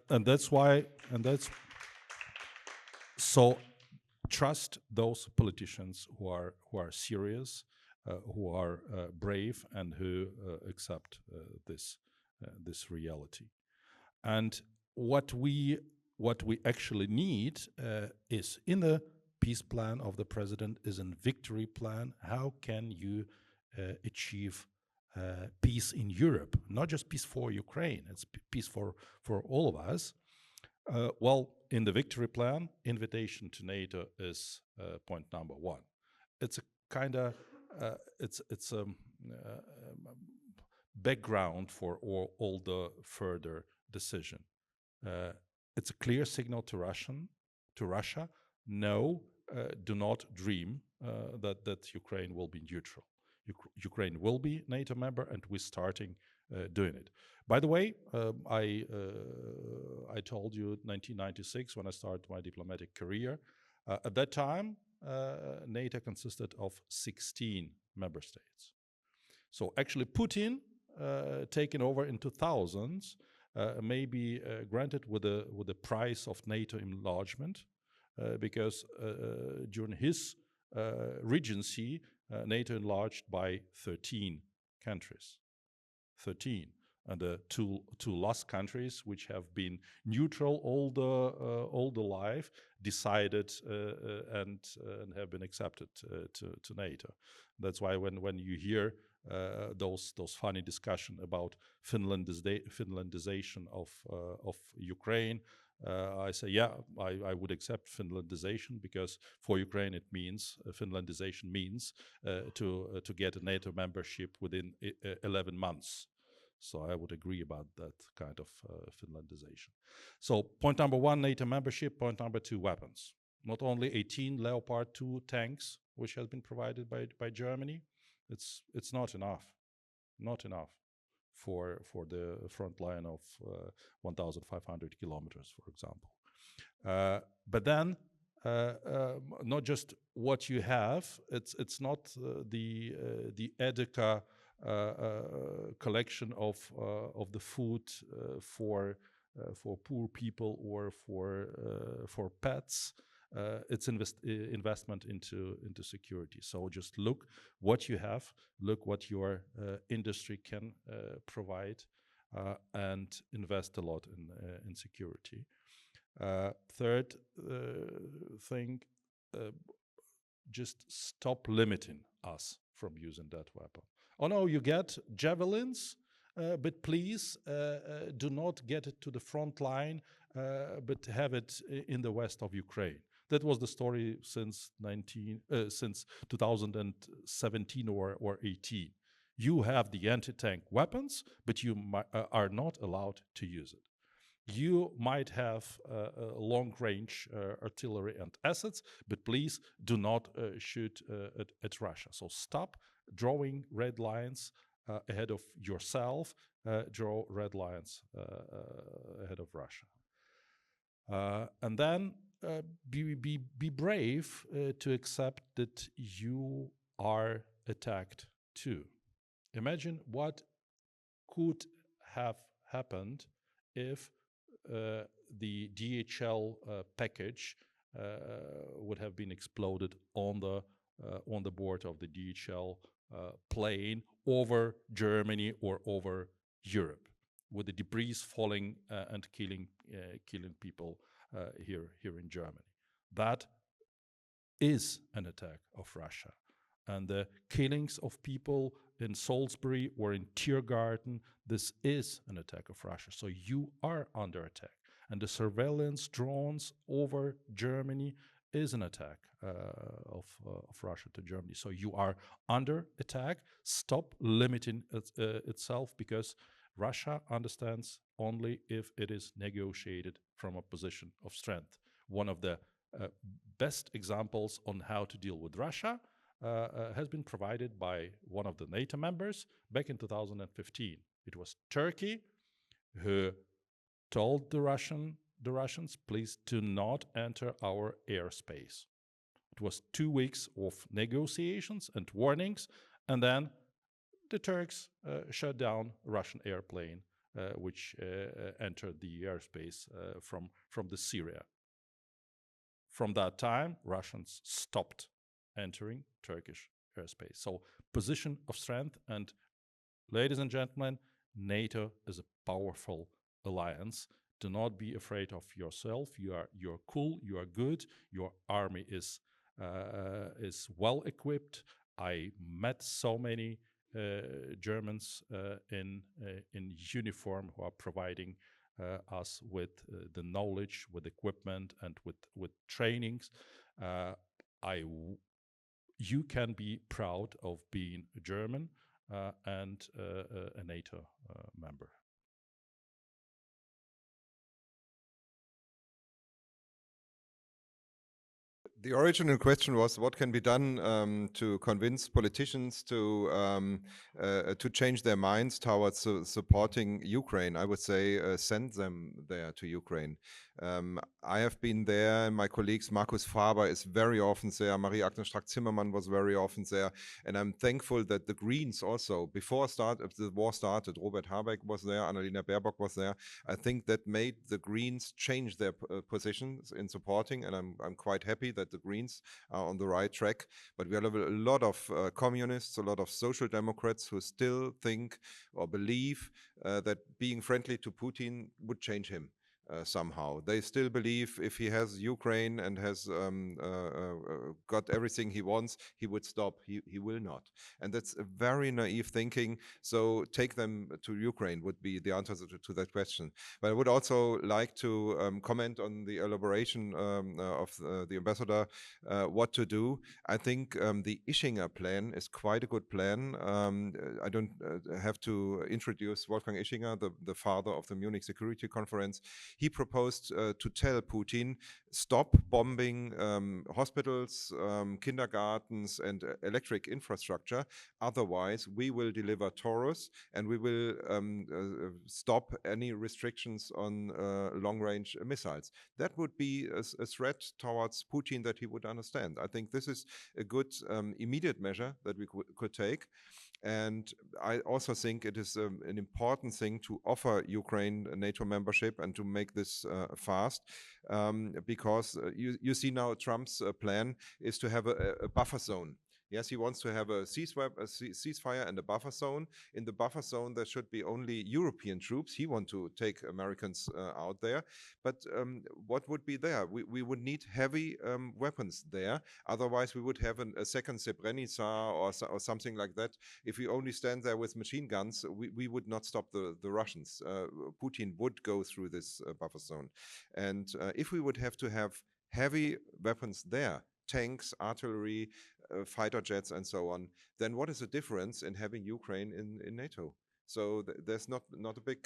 And that's so trust those politicians who are serious, who are brave, and who accept this reality. And what we actually need is, in the peace plan of the president, is a victory plan. How can you achieve peace in Europe? Not just peace for Ukraine, it's peace for all of us. In the victory plan, invitation to NATO is point number one. It's a kind of it's a background for all the further decision. It's a clear signal to Russia. No, do not dream that Ukraine will be neutral. Ukraine will be NATO member, and we're starting doing it. By the way, I told you 1996 when I started my diplomatic career. At that time, NATO consisted of 16 member states. So actually Putin taken over in 2000s may be granted with the price of NATO enlargement because during his regency, NATO enlarged by 13 countries. 13. And the two lost countries, which have been neutral all the life, decided and have been accepted to NATO. That's why when you hear those funny discussion about Finlandization of Ukraine, I say, yeah, I would accept Finlandization because for Ukraine it means Finlandization means to get a NATO membership within 11 months. So I would agree about that kind of Finlandization. So point number one, NATO membership. Point number two, weapons. Not only 18 Leopard 2 tanks, which has been provided by Germany, it's not enough. Not enough for the front line of 1,500 kilometers, for example. But then not just what you have. It's not the EDECA collection of the food for poor people or for pets. It's investment into security. So just look what you have, look what your industry can provide, and invest a lot in security. Third thing, just stop limiting us from using that weapon. Oh no, you get javelins, but please do not get it to the front line, but have it in the west of Ukraine. That was the story since 2017 or 18. You have the anti-tank weapons, but you are not allowed to use it. You might have long-range artillery and assets, but please do not shoot at Russia. So stop drawing red lines ahead of yourself, draw red lines ahead of Russia. And then be brave to accept that you are attacked too. Imagine what could have happened if the DHL package would have been exploded on the board of the DHL plane over Germany or over Europe, with the debris falling and killing people here in Germany. That is an attack of Russia. And the killings of people in Salisbury or in Tiergarten, this is an attack of Russia. So you are under attack. And the surveillance drones over Germany is an attack of Russia to Germany. So you are under attack. Stop limiting itself, because Russia understands only if it is negotiated from a position of strength. One of the best examples on how to deal with Russia has been provided by one of the NATO members back in 2015. It was Turkey who told the Russians, please do not enter our airspace. It was 2 weeks of negotiations and warnings, and then the Turks shut down a Russian airplane which entered the airspace from the Syria. From that time, Russians stopped entering Turkish airspace. So position of strength, and ladies and gentlemen, NATO is a powerful alliance. Do not be afraid of yourself. You're cool, you are good, your army is well equipped. I met so many Germans in uniform who are providing us with the knowledge, with equipment, and with trainings. You can be proud of being a German and a NATO member. The original question was what can be done to convince politicians to change their minds towards supporting Ukraine. I would say send them there to Ukraine. I have been there. My colleagues, Markus Faber is very often there. Marie-Agnes Strack-Zimmermann was very often there. And I'm thankful that the Greens also, before the war started, Robert Habeck was there, Annalena Baerbock was there. I think that made the Greens change their positions in supporting, and I'm quite happy that the Greens are on the right track. But we have a lot of communists, a lot of social democrats who still think or believe that being friendly to Putin would change him. Somehow they still believe if he has Ukraine and has got everything he wants, he would stop. He will not, and that's a very naive thinking. So take them to Ukraine would be the answer to that question. But I would also like to comment on the elaboration of the ambassador, what to do. I think the Ischinger plan is quite a good plan. I don't have to introduce Wolfgang Ischinger, the father of the Munich Security Conference. He proposed to tell Putin, stop bombing hospitals, kindergartens, and electric infrastructure. Otherwise, we will deliver Taurus, and we will stop any restrictions on long-range missiles. That would be a threat towards Putin that he would understand. I think this is a good immediate measure that we could take. And I also think it is an important thing to offer Ukraine a NATO membership and to make this fast, because you see now Trump's plan is to have a buffer zone. Yes, he wants to have a ceasefire and a buffer zone. In the buffer zone, there should be only European troops. He wants to take Americans out there. But what would be there? We would need heavy weapons there. Otherwise, we would have a second Srebrenica or something like that. If we only stand there with machine guns, we would not stop the Russians. Putin would go through this buffer zone. And if we would have to have heavy weapons there, tanks, artillery, fighter jets, and so on, then what is the difference in having Ukraine in NATO? So there's not a big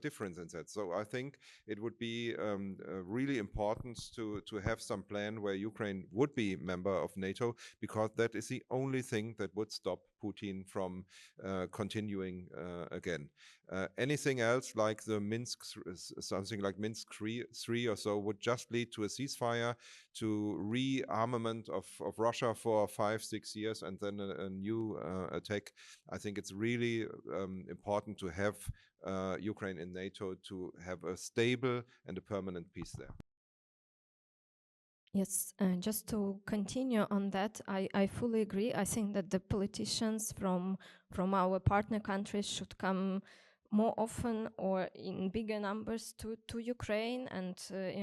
difference in that. So I think it would be really important to have some plan where Ukraine would be member of NATO, because that is the only thing that would stop Putin from continuing again. Anything else like the something like Minsk 3 or so would just lead to a ceasefire, to rearmament of Russia for 5-6 years, and then a new attack. I think it's really important to have Ukraine in NATO to have a stable and a permanent peace there. Yes, just to continue on that, I fully agree. I think that the politicians from our partner countries should come more often or in bigger numbers to Ukraine, and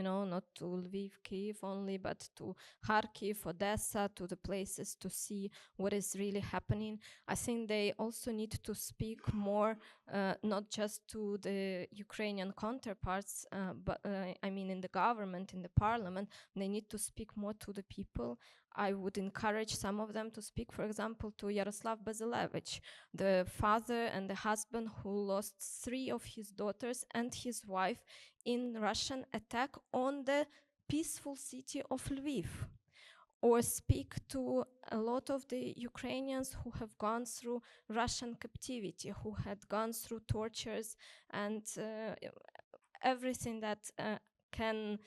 not to Lviv, Kyiv only, but to Kharkiv, Odessa, to the places to see what is really happening. I think they also need to speak more, not just to the Ukrainian counterparts, but I mean in the government, in the parliament. They need to speak more to the people. I would encourage some of them to speak, for example, to Yaroslav Bazilevich, the father and the husband who lost 3 of his daughters and his wife in Russian attack on the peaceful city of Lviv. Or speak to a lot of the Ukrainians who have gone through Russian captivity, who had gone through tortures and everything that can,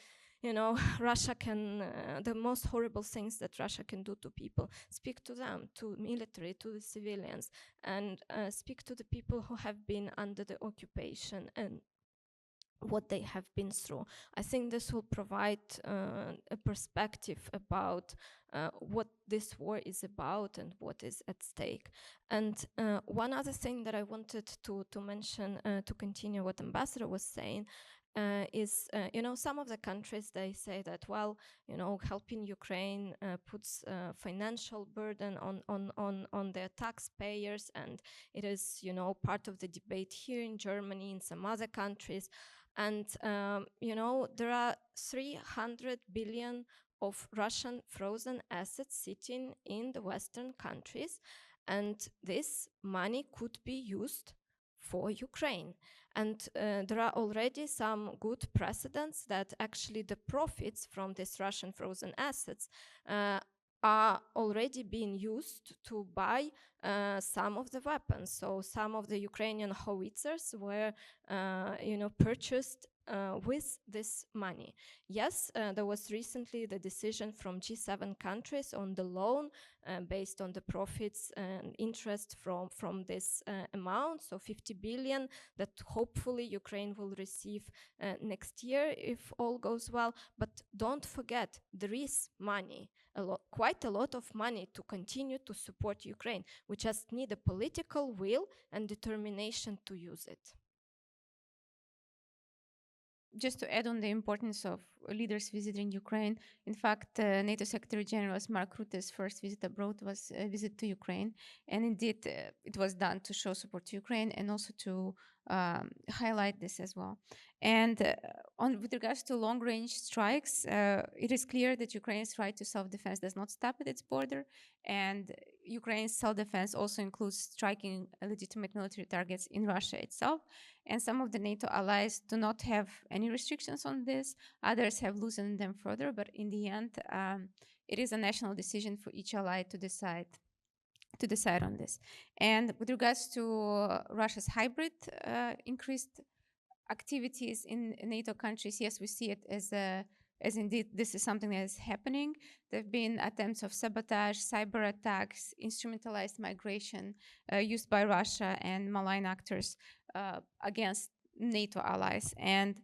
Russia can, the most horrible things that Russia can do to people. Speak to them, to military, to the civilians, and speak to the people who have been under the occupation and what they have been through. I think this will provide a perspective about what this war is about and what is at stake. And one other thing that I wanted to mention, to continue what Ambassador was saying, is, some of the countries, they say that, well, helping Ukraine puts financial burden on their taxpayers, and it is, part of the debate here in Germany, in some other countries. And, there are 300 billion of Russian frozen assets sitting in the Western countries. And this money could be used for Ukraine. And there are already some good precedents that actually the profits from these Russian frozen assets are already being used to buy some of the weapons. So some of the Ukrainian howitzers were, purchased with this money. Yes, there was recently the decision from G7 countries on the loan based on the profits and interest from this amount, so 50 billion that hopefully Ukraine will receive next year if all goes well. But don't forget, there is money, quite a lot of money to continue to support Ukraine. We just need a political will and determination to use it. Just to add on the importance of leaders visiting Ukraine, in fact, NATO Secretary General Mark Rutte's first visit abroad was a visit to Ukraine. And indeed, it was done to show support to Ukraine and also to highlight this as well. And with regards to long-range strikes, it is clear that Ukraine's right to self-defense does not stop at its border. And Ukraine's self-defense also includes striking legitimate military targets in Russia itself. And some of the NATO allies do not have any restrictions on this. Others have loosened them further, but in the end, it is a national decision for each ally to decide on this. And with regards to Russia's hybrid increased activities in NATO countries, yes, we see it as indeed this is something that is happening. There have been attempts of sabotage, cyber attacks, instrumentalized migration used by Russia and malign actors against NATO allies. And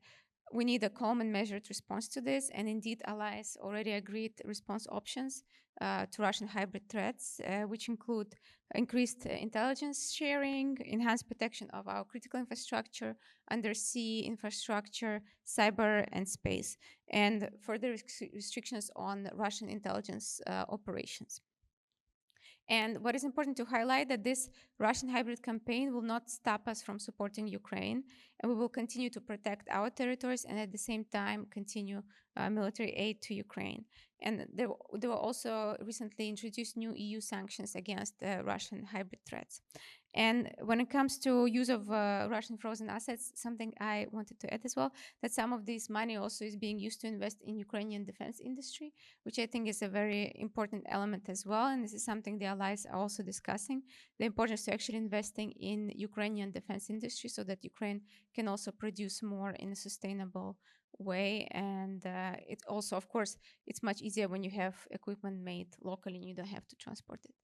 we need a calm and measured response to this. And indeed, allies already agreed response options to Russian hybrid threats, which include increased intelligence sharing, enhanced protection of our critical infrastructure, undersea infrastructure, cyber, and space, and further restrictions on Russian intelligence operations. And what is important to highlight that this Russian hybrid campaign will not stop us from supporting Ukraine, and we will continue to protect our territories and at the same time continue military aid to Ukraine. And there were also recently introduced new EU sanctions against Russian hybrid threats. And when it comes to use of Russian frozen assets, something I wanted to add as well, that some of this money also is being used to invest in Ukrainian defense industry, which I think is a very important element as well. And this is something the allies are also discussing, the importance to actually investing in Ukrainian defense industry so that Ukraine can also produce more in a sustainable way. And it also, of course, it's much easier when you have equipment made locally and you don't have to transport it.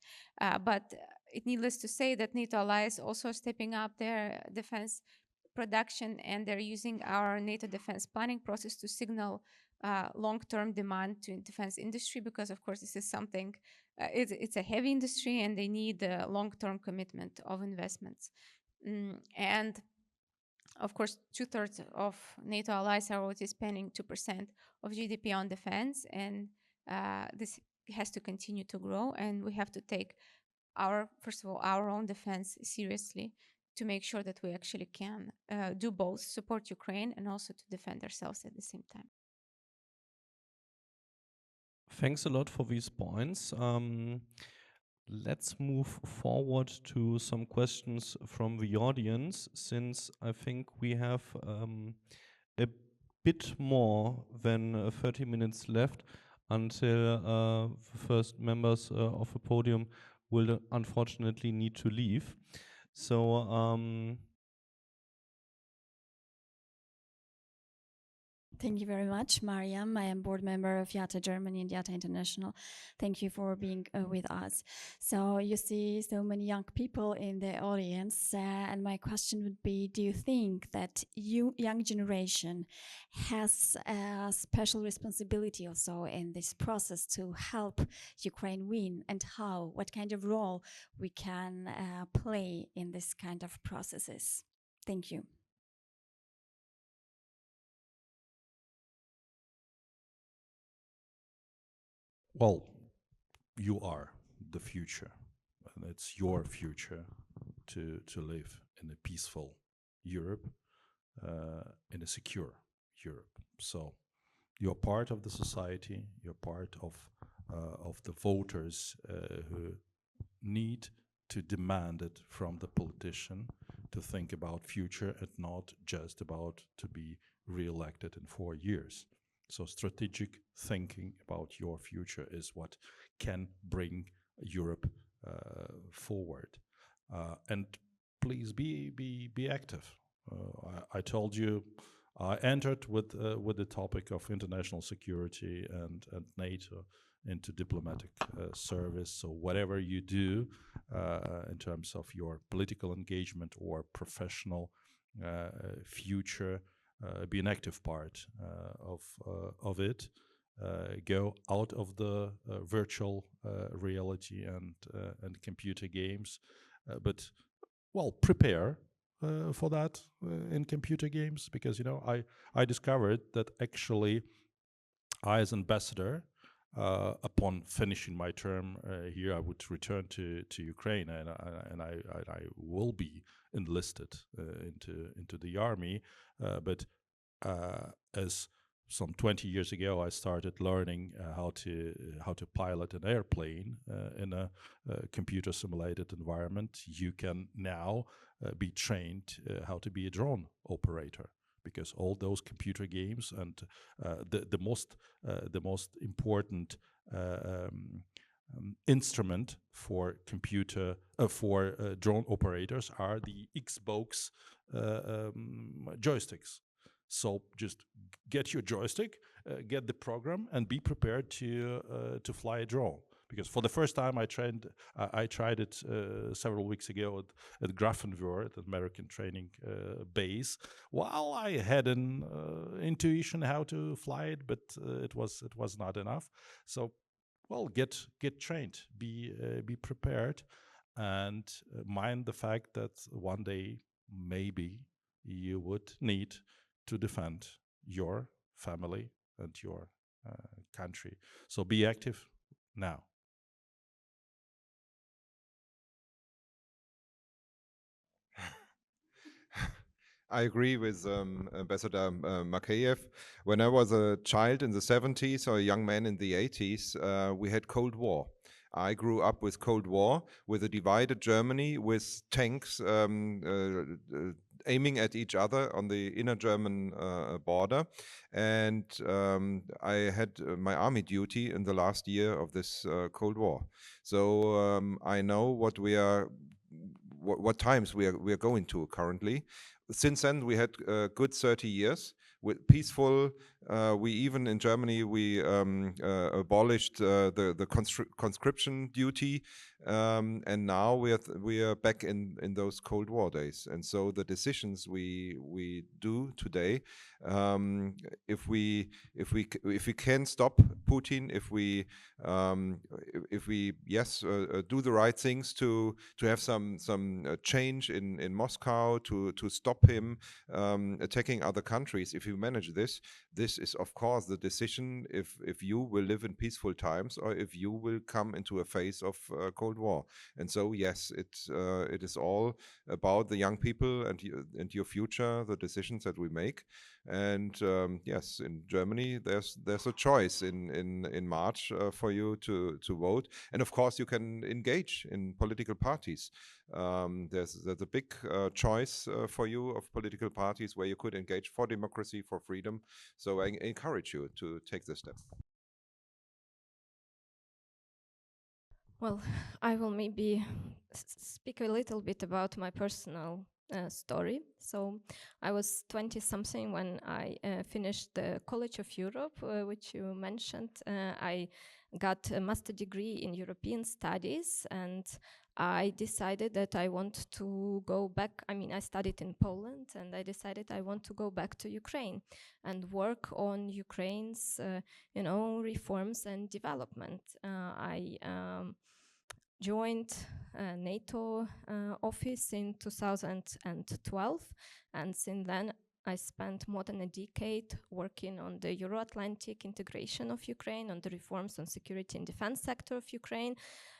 But it needless to say that NATO allies also stepping up their defense production, and they're using our NATO defense planning process to signal long-term demand to defense industry, because of course this is something, it's a heavy industry and they need a long-term commitment of investments. And of course, 2/3 of NATO allies are already spending 2% of GDP on defense, and this has to continue to grow, and we have to take first of all, our own defense seriously to make sure that we actually can do both, support Ukraine and also to defend ourselves at the same time. Thanks a lot for these points. Let's move forward to some questions from the audience, since I think we have a bit more than 30 minutes left until the first members of the podium will unfortunately need to leave. So thank you very much, Mariam. I am board member of IATA Germany and IATA International. Thank you for being with us. So you see so many young people in the audience, and my question would be, do you think that young generation has a special responsibility also in this process to help Ukraine win, and how, what kind of role we can play in this kind of processes? Thank you. Well, you are the future, and it's your future to live in a peaceful Europe, in a secure Europe. So you're part of the society, you're part of the voters who need to demand it from the politician to think about future and not just about to be re-elected in 4 years. So strategic thinking about your future is what can bring Europe forward. And please be active. I told you I entered with the topic of international security and NATO into diplomatic service. So whatever you do in terms of your political engagement or professional future, be an active part of it. Go out of the virtual reality and computer games, but well, prepare for that in computer games, because I discovered that actually I, as ambassador, upon finishing my term here, I would return to Ukraine, and I will be enlisted into the army. But as some 20 years ago, I started learning how to pilot an airplane in a computer simulated environment. You can now be trained how to be a drone operator, because all those computer games and the most important instrument for drone operators are the Xbox joysticks. So just get your joystick, get the program, and be prepared to fly a drone. Because for the first time, I tried it several weeks ago at Grafenwohr, at the American training base. Well, I had an intuition how to fly it, but it was not enough. So, well, get trained, be prepared, and mind the fact that one day maybe you would need to defend your family and your country. So be active now. I agree with Ambassador Makeyev. When I was a child in the 70s or a young man in the 80s, we had Cold War. I grew up with Cold War, with a divided Germany, with tanks aiming at each other on the inner German border. And I had my army duty in the last year of this Cold War. So I know what what times we are going to currently. Since then, we had good 30 years with peaceful. We even in Germany we abolished the conscription duty, and now we are back in those Cold War days. And so the decisions we do today, if we can stop Putin, if we do the right things to have some change in Moscow, to stop him attacking other countries, if you manage this is of course the decision if you will live in peaceful times or if you will come into a phase of Cold War. And so yes, it is all about the young people and your future, the decisions that we make. And yes, in Germany there's a choice in March for you to vote, and of course you can engage in political parties. There's a big choice for you of political parties where you could engage for democracy, for freedom. So I encourage you to take this step. Well, I will maybe speak a little bit about my personal story. So I was 20-something when I finished the College of Europe, which you mentioned. I got a master degree in European studies, and I decided that I want to go back. I mean, I studied in Poland, and I decided I want to go back to Ukraine and work on Ukraine's, reforms and development. I joined NATO office in 2012, and since then I spent more than a decade working on the Euro-Atlantic integration of Ukraine, on the reforms on security and defense sector of Ukraine.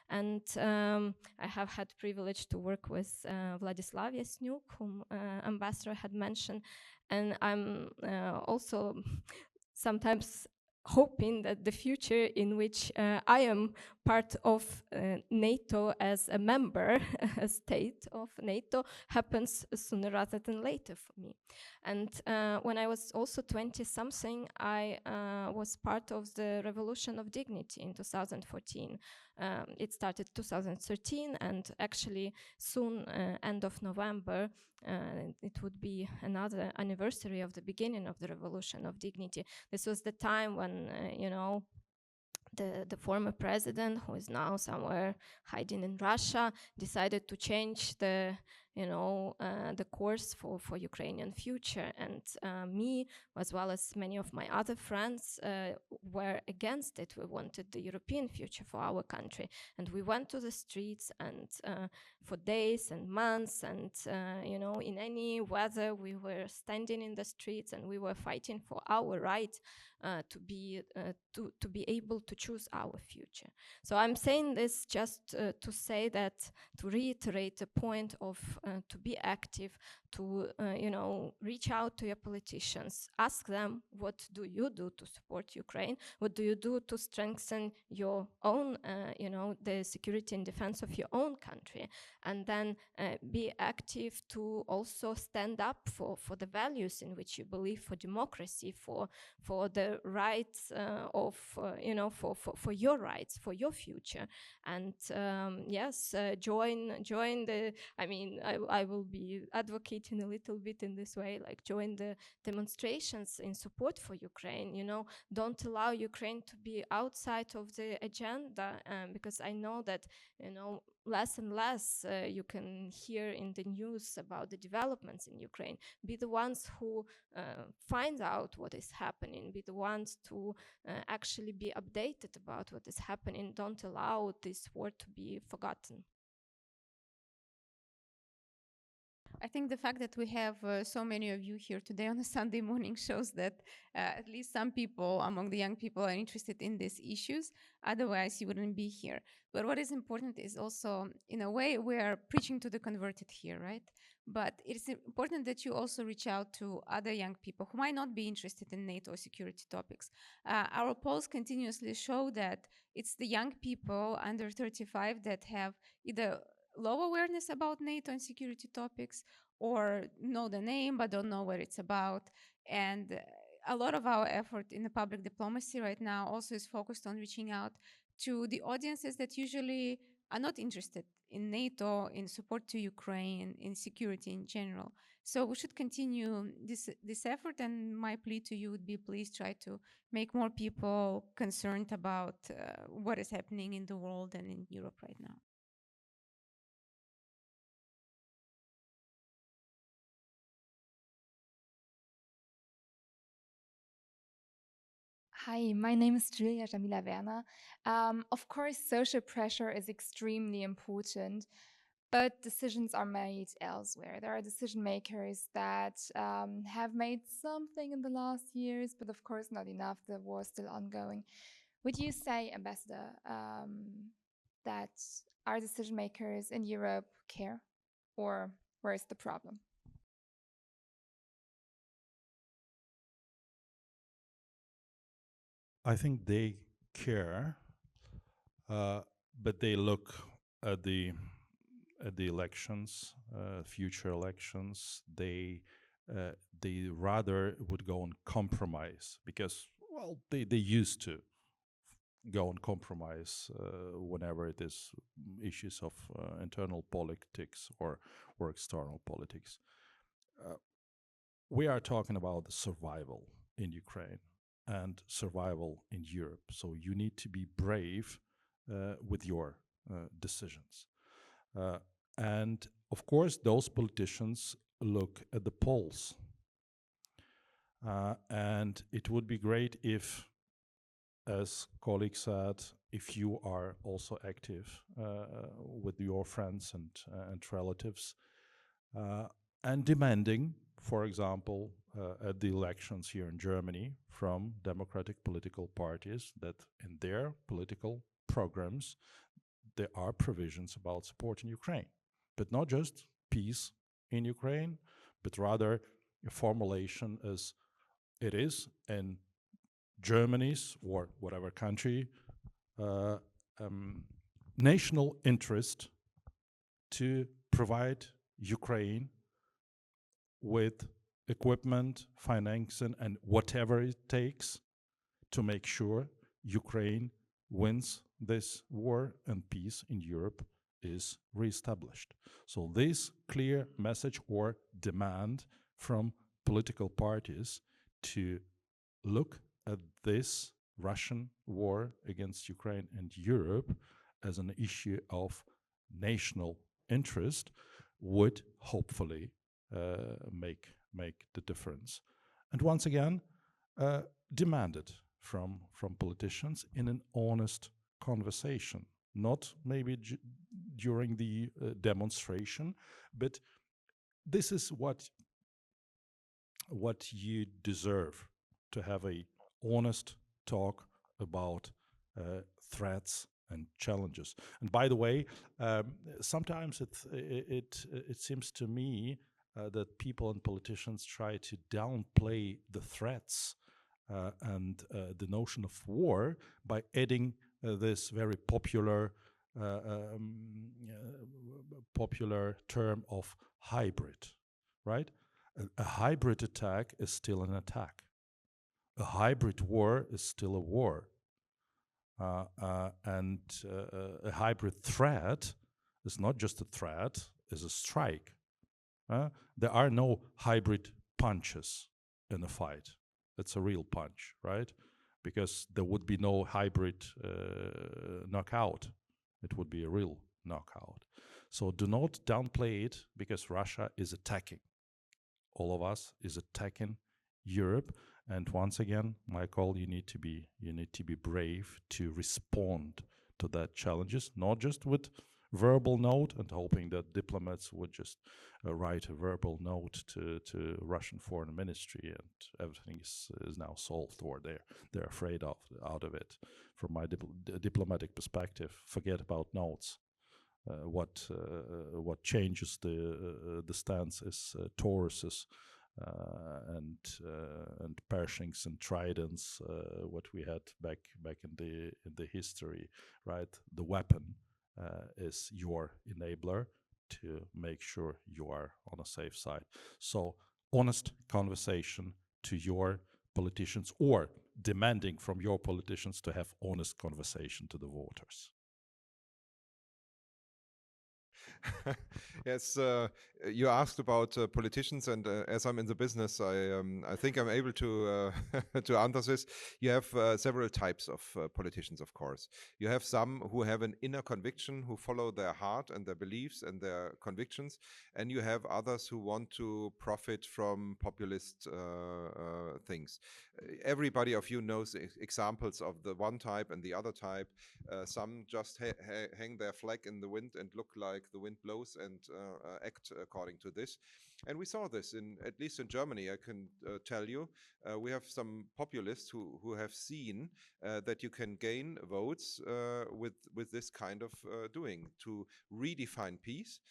And I have had privilege to work with Vladislav Yasnyuk, whom Ambassador had mentioned. And I'm also sometimes hoping that the future in which I am part of NATO as a member, a state of NATO, happens sooner rather than later for me. And when I was also 20-something, I was part of the Revolution of Dignity in 2014. It started 2013, and actually soon, end of November, it would be another anniversary of the beginning of the Revolution of Dignity. This was the time when, the former president, who is now somewhere hiding in Russia, decided to change the course for Ukrainian future. And me, as well as many of my other friends, were against it. We wanted the European future for our country. And we went to the streets, and for days and months, and in any weather, we were standing in the streets, and we were fighting for our right to be able to choose our future. So I'm saying this just to say that, to reiterate the point of to be active, to reach out to your politicians, ask them, what do you do to support Ukraine? What do you do to strengthen your own, the security and defense of your own country? And then be active to also stand up for the values in which you believe, for democracy, for the rights for your rights, for your future. And yes, join the, I will be advocating a little bit in this way, like join the demonstrations in support for Ukraine. Don't allow Ukraine to be outside of the agenda, because I know that less and less you can hear in the news about the developments in Ukraine. Be the ones who find out what is happening, be the ones to actually be updated about what is happening. Don't allow this war to be forgotten. I think the fact that we have so many of you here today on a Sunday morning shows that at least some people among the young people are interested in these issues. Otherwise, you wouldn't be here. But what is important is also, in a way, we are preaching to the converted here, right? But it's important that you also reach out to other young people who might not be interested in NATO security topics. Our polls continuously show that it's the young people under 35 that have either low awareness about NATO and security topics, or know the name but don't know what it's about. And a lot of our effort in the public diplomacy right now also is focused on reaching out to the audiences that usually are not interested in NATO, in support to Ukraine, in security in general. So we should continue this effort, and my plea to you would be, please try to make more people concerned about what is happening in the world and in Europe right now. Hi, my name is Julia Jamila Werner. Of course, social pressure is extremely important, but decisions are made elsewhere. There are decision makers that have made something in the last years, but of course not enough. The war is still ongoing. Would you say, Ambassador, that our decision makers in Europe care, or where is the problem? I think they care, but they look at the elections, future elections. They rather would go on compromise, because, well, they used to go on compromise whenever it is issues of internal politics or external politics. We are talking about the survival in Ukraine and survival in Europe. So you need to be brave with your decisions. And of course, those politicians look at the polls. And it would be great if, as colleagues said, if you are also active with your friends and relatives, and demanding, for example, at the elections here in Germany from democratic political parties, that in their political programs there are provisions about supporting Ukraine, but not just peace in Ukraine, but rather a formulation as it is in Germany's or whatever country national interest to provide Ukraine with equipment, financing, and whatever it takes to make sure Ukraine wins this war and peace in Europe is reestablished. So this clear message or demand from political parties to look at this Russian war against Ukraine and Europe as an issue of national interest would hopefully make the difference. And once again, demanded from politicians in an honest conversation, not maybe during the demonstration, but this is what you deserve, to have a honest talk about threats and challenges. And by the way, sometimes it seems to me that people and politicians try to downplay the threats and the notion of war by adding this very popular term of hybrid, right? A hybrid attack is still an attack. A hybrid war is still a war. And a hybrid threat is not just a threat, it's a strike. There are no hybrid punches in a fight. It's a real punch, right? Because there would be no hybrid knockout. It would be a real knockout. So do not downplay it, because Russia is attacking. All of us is attacking Europe. And once again, Michael, you need to be brave to respond to that challenges, not just with verbal note and hoping that diplomats would just write a verbal note to Russian foreign ministry and everything is now solved, or they're afraid out of it. From my diplomatic perspective, forget about notes. What changes the stance is Tauruses and Pershings and Tridents, what we had back in the history, right? The weapon is your enabler to make sure you are on a safe side. So honest conversation to your politicians, or demanding from your politicians to have honest conversation to the voters. Yes, you asked about politicians, and as I'm in the business, I think I'm able to to answer this. You have several types of politicians, of course. You have some who have an inner conviction, who follow their heart and their beliefs and their convictions, and you have others who want to profit from populist things. Everybody of you knows examples of the one type and the other type. Some just hang their flag in the wind and look like the wind blows and act according to this. And we saw this at least in Germany. I can tell you, we have some populists who have seen that you can gain votes with this kind of doing, to redefine peace.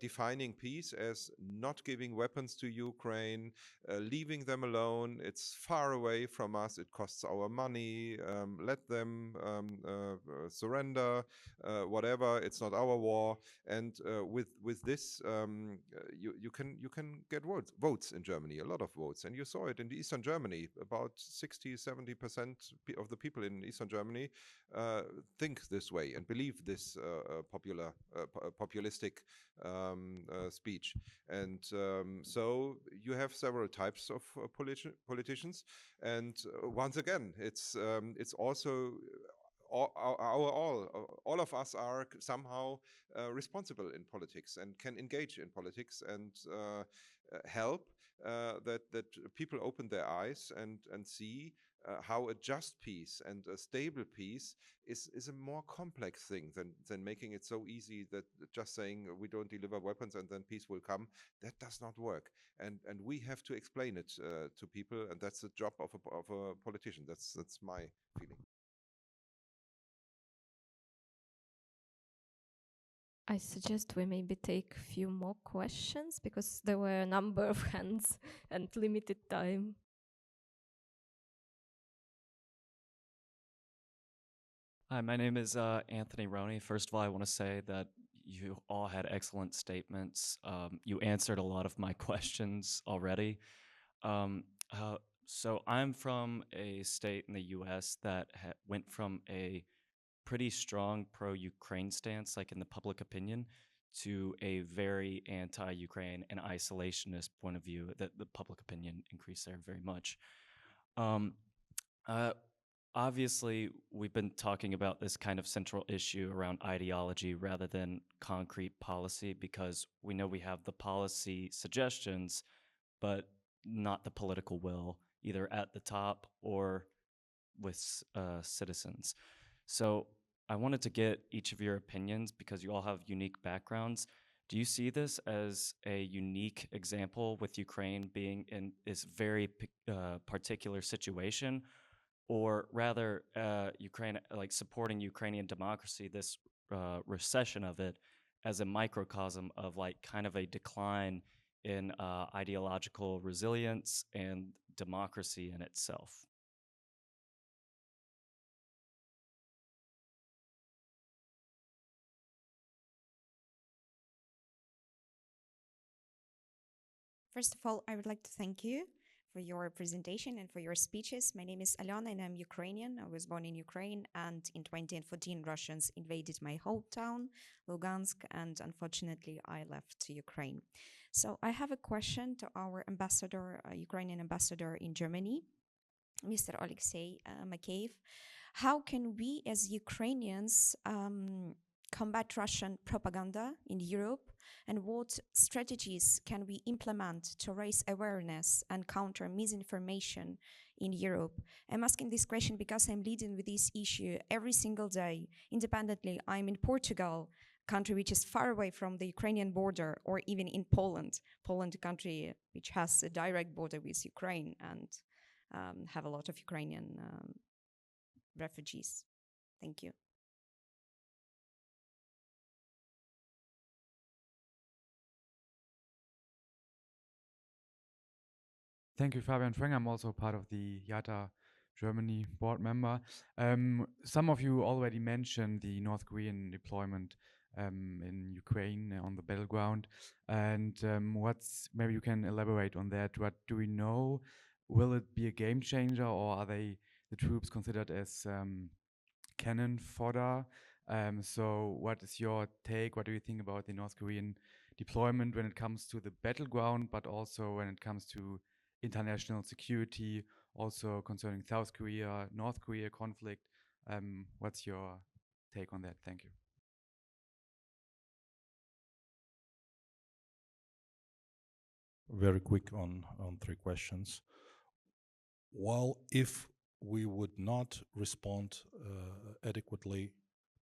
Defining peace as not giving weapons to Ukraine, leaving them alone. It's far away from us. It costs our money. Let them surrender, whatever. It's not our war. And with this, you can get votes in Germany, a lot of votes. And you saw it in Eastern Germany. About 60-70% of the people in Eastern Germany think this way and believe this populistic speech. And so you have several types of politicians. And once again, it's also all of us are somehow responsible in politics and can engage in politics and help that people open their eyes and see how a just peace and a stable peace is a more complex thing than making it so easy that just saying we don't deliver weapons and then peace will come. That does not work, and we have to explain it to people, and that's the job of a politician. That's my feeling. I suggest we maybe take a few more questions, because there were a number of hands and limited time. Hi, my name is Anthony Roney. First of all, I want to say that you all had excellent statements. You answered a lot of my questions already. Um, uh, so I'm from a state in the U.S. that went from a pretty strong pro-Ukraine stance, like in the public opinion, to a very anti-Ukraine and isolationist point of view. That the public opinion increased there very much. Um, uh, Obviously, we've been talking about this kind of central issue around ideology rather than concrete policy because we know we have the policy suggestions, but not the political will, either at the top or with citizens. So I wanted to get each of your opinions because you all have unique backgrounds. Do you see this as a unique example with Ukraine being in this very particular situation, or rather Ukraine, like supporting Ukrainian democracy, this recession of it as a microcosm of like kind of a decline in ideological resilience and democracy in itself? First of all, I would like to thank you for your presentation and for your speeches. My name is Alyona and I'm Ukrainian. I was born in Ukraine, and in 2014, Russians invaded my hometown, Lugansk, and unfortunately, I left to Ukraine. So I have a question to our ambassador, Ukrainian ambassador in Germany, Mr. Alexei Makeyev. How can we as Ukrainians combat Russian propaganda in Europe, and what strategies can we implement to raise awareness and counter misinformation in Europe? I'm asking this question because I'm leading with this issue every single day. Independently, I'm in Portugal, country which is far away from the Ukrainian border, or even in Poland, a country which has a direct border with Ukraine and have a lot of Ukrainian refugees. Thank you. Thank you, Fabian Schwenger. I'm also part of the IATA Germany board member. Some of you already mentioned the North Korean deployment in Ukraine on the battleground. And maybe you can elaborate on that. What do we know? Will it be a game changer, or are the troops considered as cannon fodder? So what is your take? What do you think about the North Korean deployment when it comes to the battleground, but also when it comes to international security, also concerning South Korea, North Korea conflict? What's your take on that? Thank you. Very quick on 3 questions. Well, if we would not respond adequately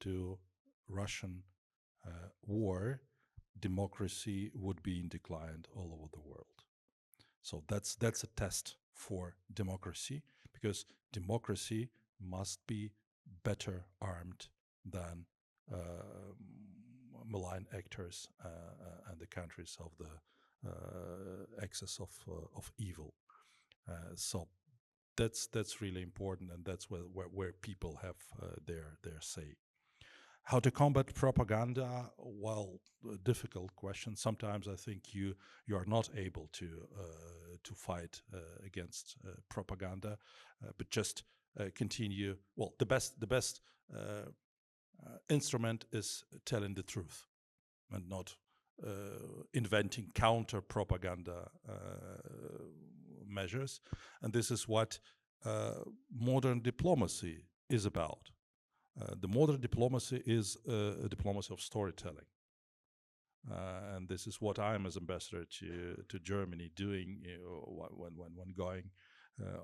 to Russian war, democracy would be in decline all over the world. So that's a test for democracy, because democracy must be better armed than malign actors and the countries of the excess of evil. So that's really important, and that's where people have their say. How to combat propaganda? Well, a difficult question. Sometimes I think you are not able to fight against propaganda, but just continue. Well, the best instrument is telling the truth, and not inventing counter propaganda measures. And this is what modern diplomacy is about. The modern diplomacy is a diplomacy of storytelling. And this is what I am as ambassador to Germany doing, when going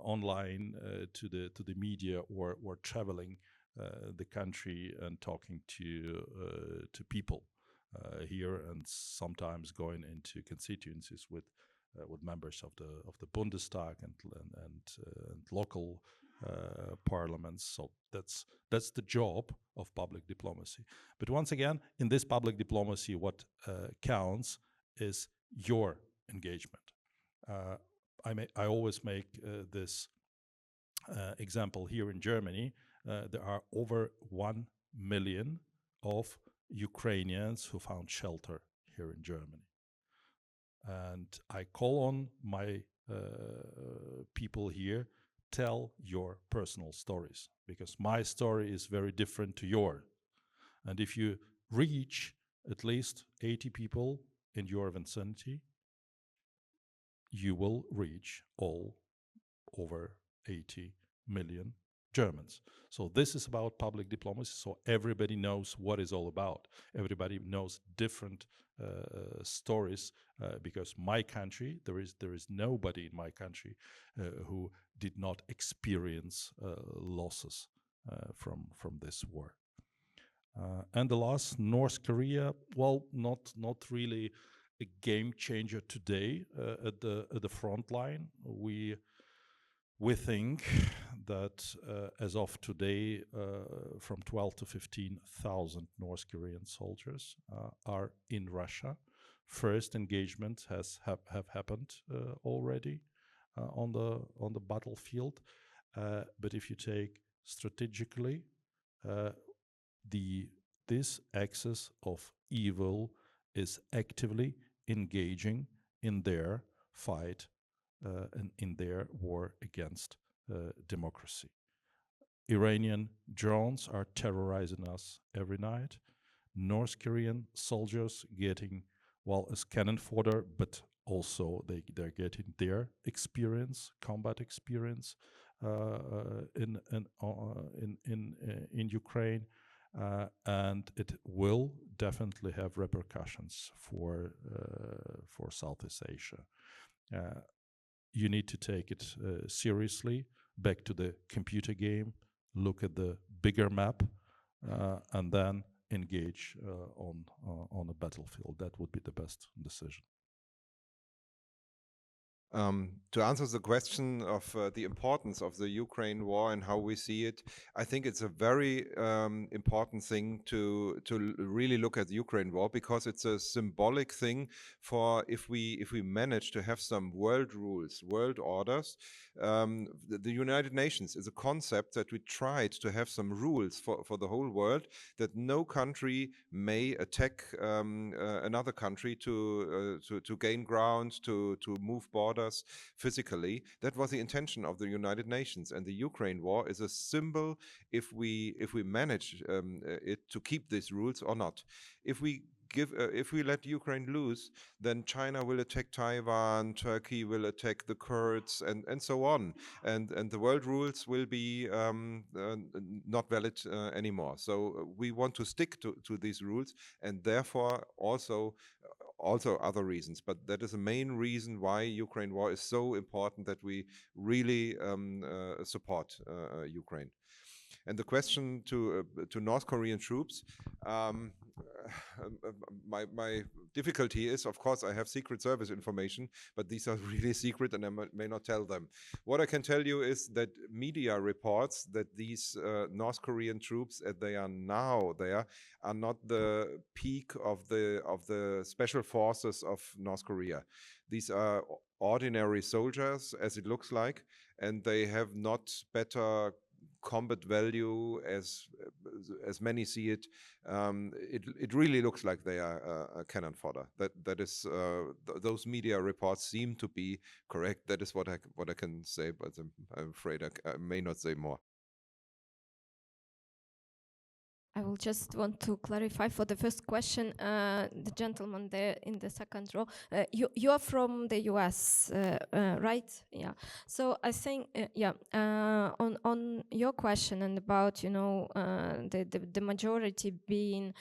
online to the media, or traveling the country and talking to people here, and sometimes going into constituencies with members of the Bundestag and local parliaments. So that's the job of public diplomacy. But once again, in this public diplomacy, what counts is your engagement. I always make this example here in Germany. there are over 1 million of Ukrainians who found shelter here in Germany. And I call on my people here, tell your personal stories, because my story is very different to yours. And if you reach at least 80 people in your vicinity, you will reach all over 80 million Germans. So this is about public diplomacy, so everybody knows what it's all about. Everybody knows different stories, because my country, there is nobody in my country who did not experience losses from this war. And the last, North Korea, well, not really a game changer today at the front line. We think that as of today, from 12 to 15,000 North Korean soldiers are in Russia. First engagements have happened already on the battlefield. But if you take strategically, this axis of evil is actively engaging in their fight and in their war against democracy. Iranian drones are terrorizing us every night. North Korean soldiers getting, well, as cannon fodder, but also they're getting their experience, combat experience in Ukraine. And it will definitely have repercussions for Southeast Asia. You need to take it seriously. Back to the computer game, look at the bigger map, and then engage on a battlefield. That would be the best decision. To answer the question of the importance of the Ukraine war and how we see it, I think it's a very important thing to really look at the Ukraine war, because it's a symbolic thing for if we manage to have some world rules, world orders. The United Nations is a concept that we tried to have some rules for the whole world, that no country may attack another country to gain ground, to move borders physically. That was the intention of the United Nations, and the Ukraine war is a symbol if we manage it to keep these rules or not. If we let Ukraine lose, then China will attack Taiwan, Turkey will attack the Kurds, and so on, and the world rules will be not valid anymore. So we want to stick to these rules, and therefore also other reasons, but that is the main reason why Ukraine war is so important, that we really support Ukraine. And the question to North Korean troops, my difficulty is, of course, I have Secret Service information, but these are really secret and I may not tell them. What I can tell you is that media reports that these North Korean troops, as they are now there, are not the peak of the special forces of North Korea. These are ordinary soldiers, as it looks like, and they have not better combat value as many see it. It really looks like they are a cannon fodder. That is those media reports seem to be correct. That is what I can say, but I'm afraid I may not say more. I will just want to clarify for the first question, the gentleman there in the second row. You are from the US, right? Yeah. So I think, on your question and about, the majority being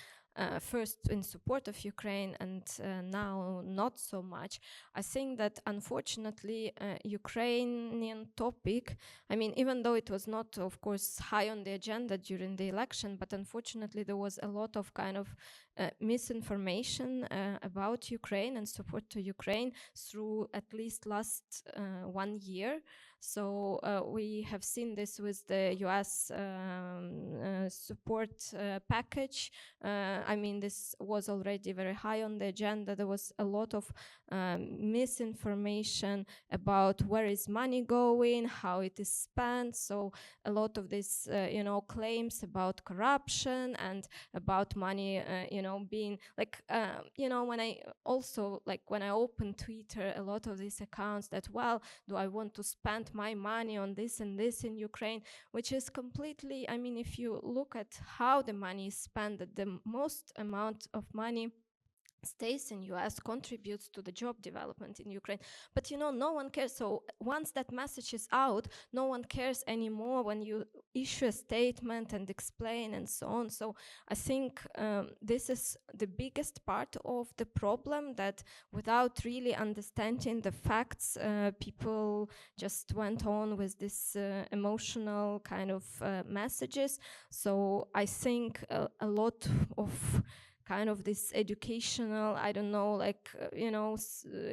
first in support of Ukraine and now not so much. I think that unfortunately Ukrainian topic, I mean, even though it was not, of course, high on the agenda during the election, but unfortunately there was a lot of kind of misinformation about Ukraine and support to Ukraine through at least last 1 year. So we have seen this with the US support package. I mean, this was already very high on the agenda. There was a lot of misinformation about where is money going, how it is spent. So a lot of this, claims about corruption and about money, being like, when I open Twitter, a lot of these accounts that, well, do I want to spend my money on this and this in Ukraine, which is completely, I mean, if you look at how the money is spent, the most amount of money stays in US, contributes to the job development in Ukraine. But no one cares. So once that message is out, no one cares anymore when you issue a statement and explain and so on. So I think this is the biggest part of the problem, that without really understanding the facts, people just went on with this emotional kind of messages. So I think a lot of kind of this educational, I don't know, like,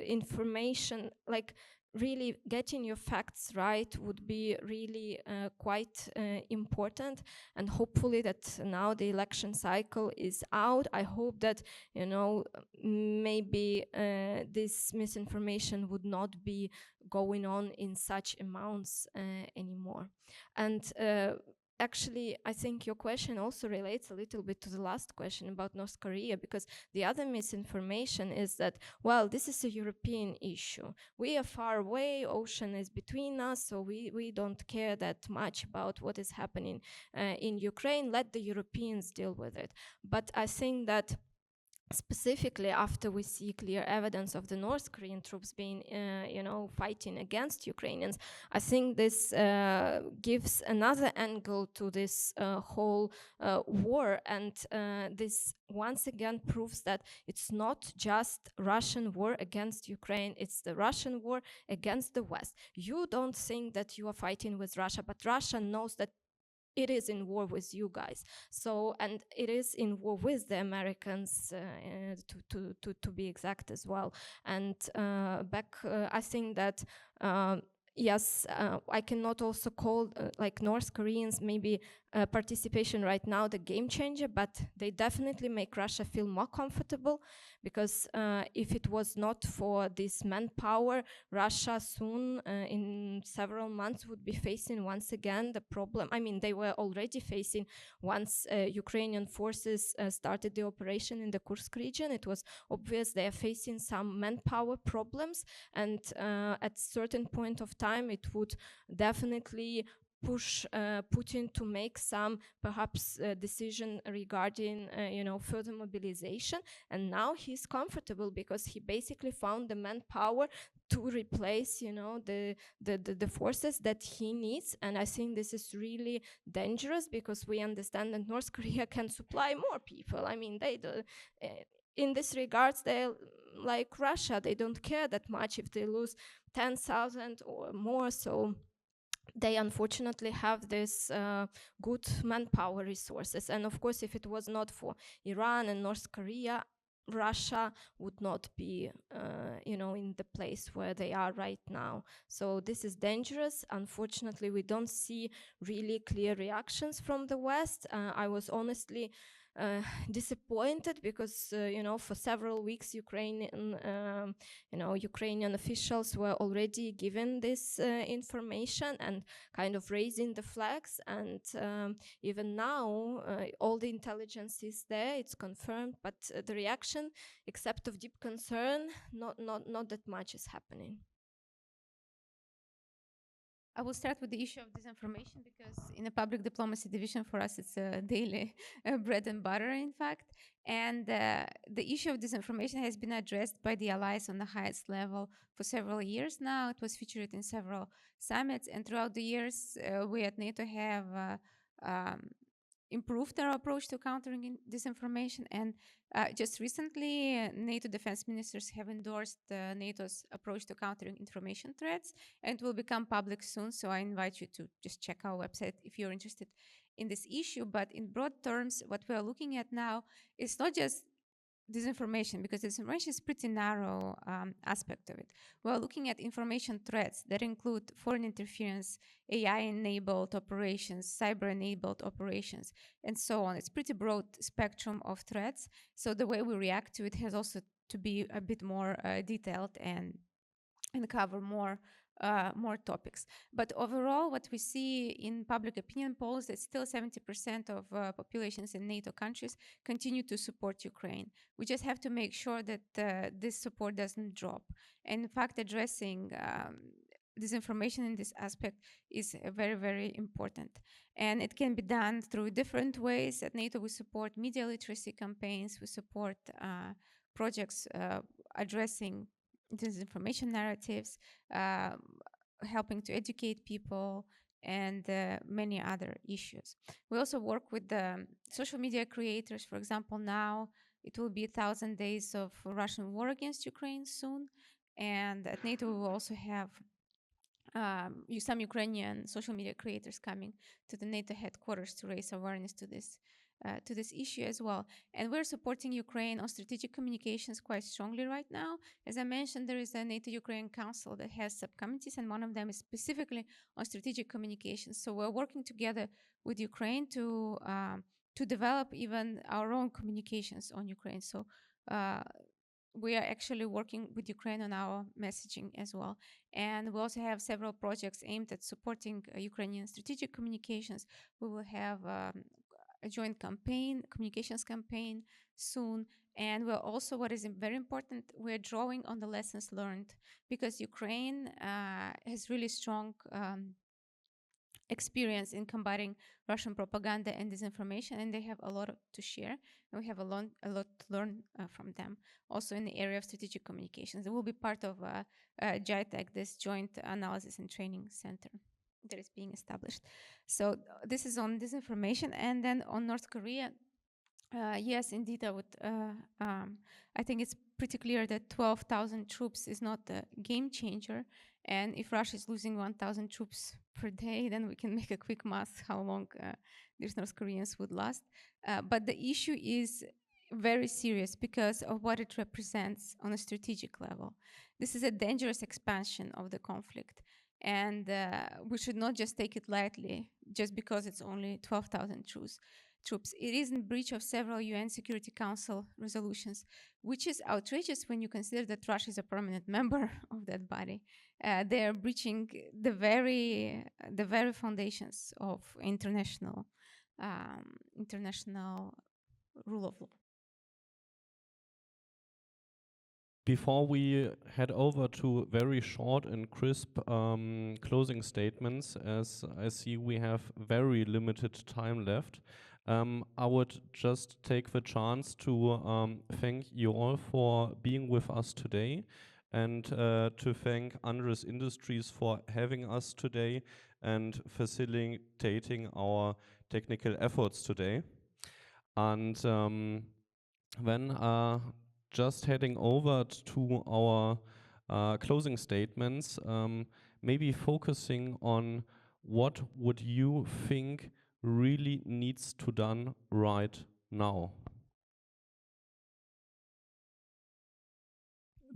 information, like really getting your facts right would be really quite important. And hopefully that now the election cycle is out. I hope that, maybe this misinformation would not be going on in such amounts anymore. And actually, I think your question also relates a little bit to the last question about North Korea, because the other misinformation is that, well, this is a European issue. We are far away, ocean is between us, so we don't care that much about what is happening in Ukraine. Let the Europeans deal with it. But I think that specifically after we see clear evidence of the North Korean troops being, fighting against Ukrainians, I think this gives another angle to this whole war. And this once again proves that it's not just Russian war against Ukraine, it's the Russian war against the West. You don't think that you are fighting with Russia, but Russia knows that it is in war with you guys. So, and it is in war with the Americans, to be exact as well. And I think that yes, I cannot also call like North Koreans maybe participation right now the game changer, but they definitely make Russia feel more comfortable, because if it was not for this manpower, Russia soon in several months would be facing once again the problem. I mean, they were already facing once Ukrainian forces started the operation in the Kursk region. It was obvious they are facing some manpower problems, and at certain point of time it would definitely push Putin to make some perhaps decision regarding further mobilization. And now he's comfortable because he basically found the manpower to replace the forces that he needs. And I think this is really dangerous, because we understand that North Korea can supply more people. I mean, they do, in this regards, they like Russia, they don't care that much if they lose 10,000 or more. So they unfortunately have this good manpower resources. And of course, if it was not for Iran and North Korea, Russia would not be, in the place where they are right now. So this is dangerous. Unfortunately, we don't see really clear reactions from the West. I was honestly disappointed because, for several weeks, Ukrainian officials were already given this information and kind of raising the flags. And even now, all the intelligence is there, it's confirmed, but the reaction, except of deep concern, not that much is happening. I will start with the issue of disinformation, because in the public diplomacy division, for us, it's a daily bread and butter, in fact. And the issue of disinformation has been addressed by the allies on the highest level for several years now. It was featured in several summits, and throughout the years, we at NATO have improved our approach to countering disinformation. And just recently, NATO defense ministers have endorsed NATO's approach to countering information threats, and it will become public soon. So I invite you to just check our website if you're interested in this issue. But in broad terms, what we're looking at now is not just disinformation, because disinformation is pretty narrow aspect of it. We're looking at information threats that include foreign interference, AI-enabled operations, cyber-enabled operations, and so on. It's pretty broad spectrum of threats. So the way we react to it has also to be a bit more detailed and cover more topics. But overall, what we see in public opinion polls, that still 70% of populations in NATO countries continue to support Ukraine. We just have to make sure that this support doesn't drop. And in fact, addressing disinformation in this aspect is very, very important. And it can be done through different ways. At NATO, we support media literacy campaigns, we support projects addressing disinformation narratives, helping to educate people, and many other issues. We also work with the social media creators. For example, now it will be 1,000 days of Russian war against Ukraine soon. And at NATO, we will also have some Ukrainian social media creators coming to the NATO headquarters to raise awareness to this issue as well. And we're supporting Ukraine on strategic communications quite strongly right now. As I mentioned, there is a NATO-Ukraine Council that has subcommittees, and one of them is specifically on strategic communications. So we're working together with Ukraine to develop even our own communications on Ukraine. So we are actually working with Ukraine on our messaging as well. And we also have several projects aimed at supporting Ukrainian strategic communications. We will have a joint campaign, communications campaign soon. And we're also, what is very important, we're drawing on the lessons learned, because Ukraine has really strong experience in combating Russian propaganda and disinformation, and they have a lot to share, and we have a lot to learn from them. Also in the area of strategic communications, it will be part of JITEC, this Joint Analysis and Training Center that is being established. So this is on disinformation, and then on North Korea. Yes, indeed, I think it's pretty clear that 12,000 troops is not a game changer. And if Russia is losing 1,000 troops per day, then we can make a quick math how long these North Koreans would last. But the issue is very serious because of what it represents on a strategic level. This is a dangerous expansion of the conflict. And we should not just take it lightly just because it's only 12,000 troops. It is in breach of several UN Security Council resolutions, which is outrageous when you consider that Russia is a permanent member of that body. They are breaching the very foundations of international rule of law. Before we head over to very short and crisp closing statements, as I see we have very limited time left, I would just take the chance to thank you all for being with us today, and to thank Andres Industries for having us today and facilitating our technical efforts today. And then just heading over to our closing statements, maybe focusing on what would you think really needs to done right now?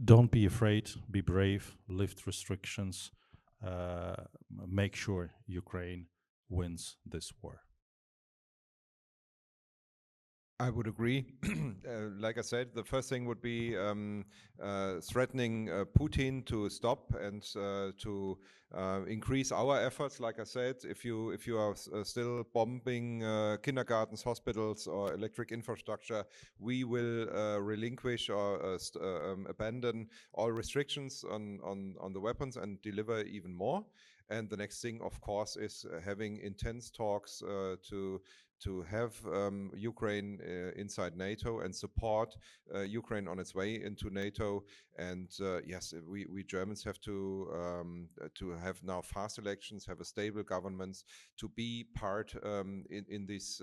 Don't be afraid, be brave, lift restrictions, make sure Ukraine wins this war. I would agree. Like I said, the first thing would be threatening Putin to stop and to increase our efforts. Like I said, if you are still bombing kindergartens, hospitals, or electric infrastructure, we will relinquish or abandon all restrictions on the weapons and deliver even more. And the next thing, of course, is having intense talks to have Ukraine inside NATO and support Ukraine on its way into NATO. And yes, we Germans have to have now fast elections, have a stable government, to be part in these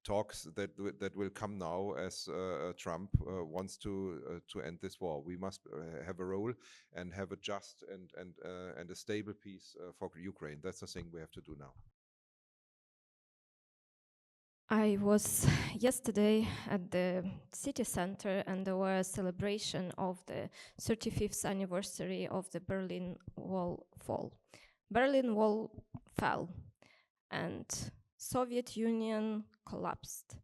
talks that will come now as Trump wants to end this war. We must have a role and have a just and a stable peace for Ukraine. That's the thing we have to do now. I was yesterday at the city center and there was a celebration of the 35th anniversary of the Berlin Wall fall. Berlin Wall fell and Soviet Union collapsed.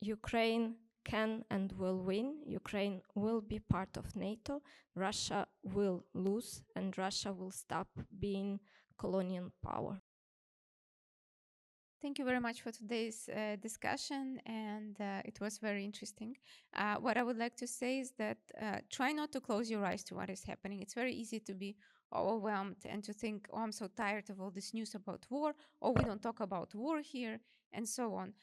Ukraine can and will win. Ukraine will be part of NATO. Russia will lose and Russia will stop being colonial power. Thank you very much for today's discussion, and it was very interesting. What I would like to say is that try not to close your eyes to what is happening. It's very easy to be overwhelmed and to think, oh, I'm so tired of all this news about war, or we don't talk about war here, and so on.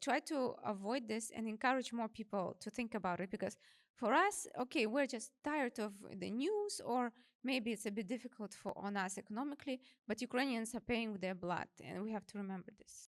Try to avoid this and encourage more people to think about it, because for us, okay, we're just tired of the news, or maybe it's a bit difficult on us economically, but Ukrainians are paying with their blood, and we have to remember this.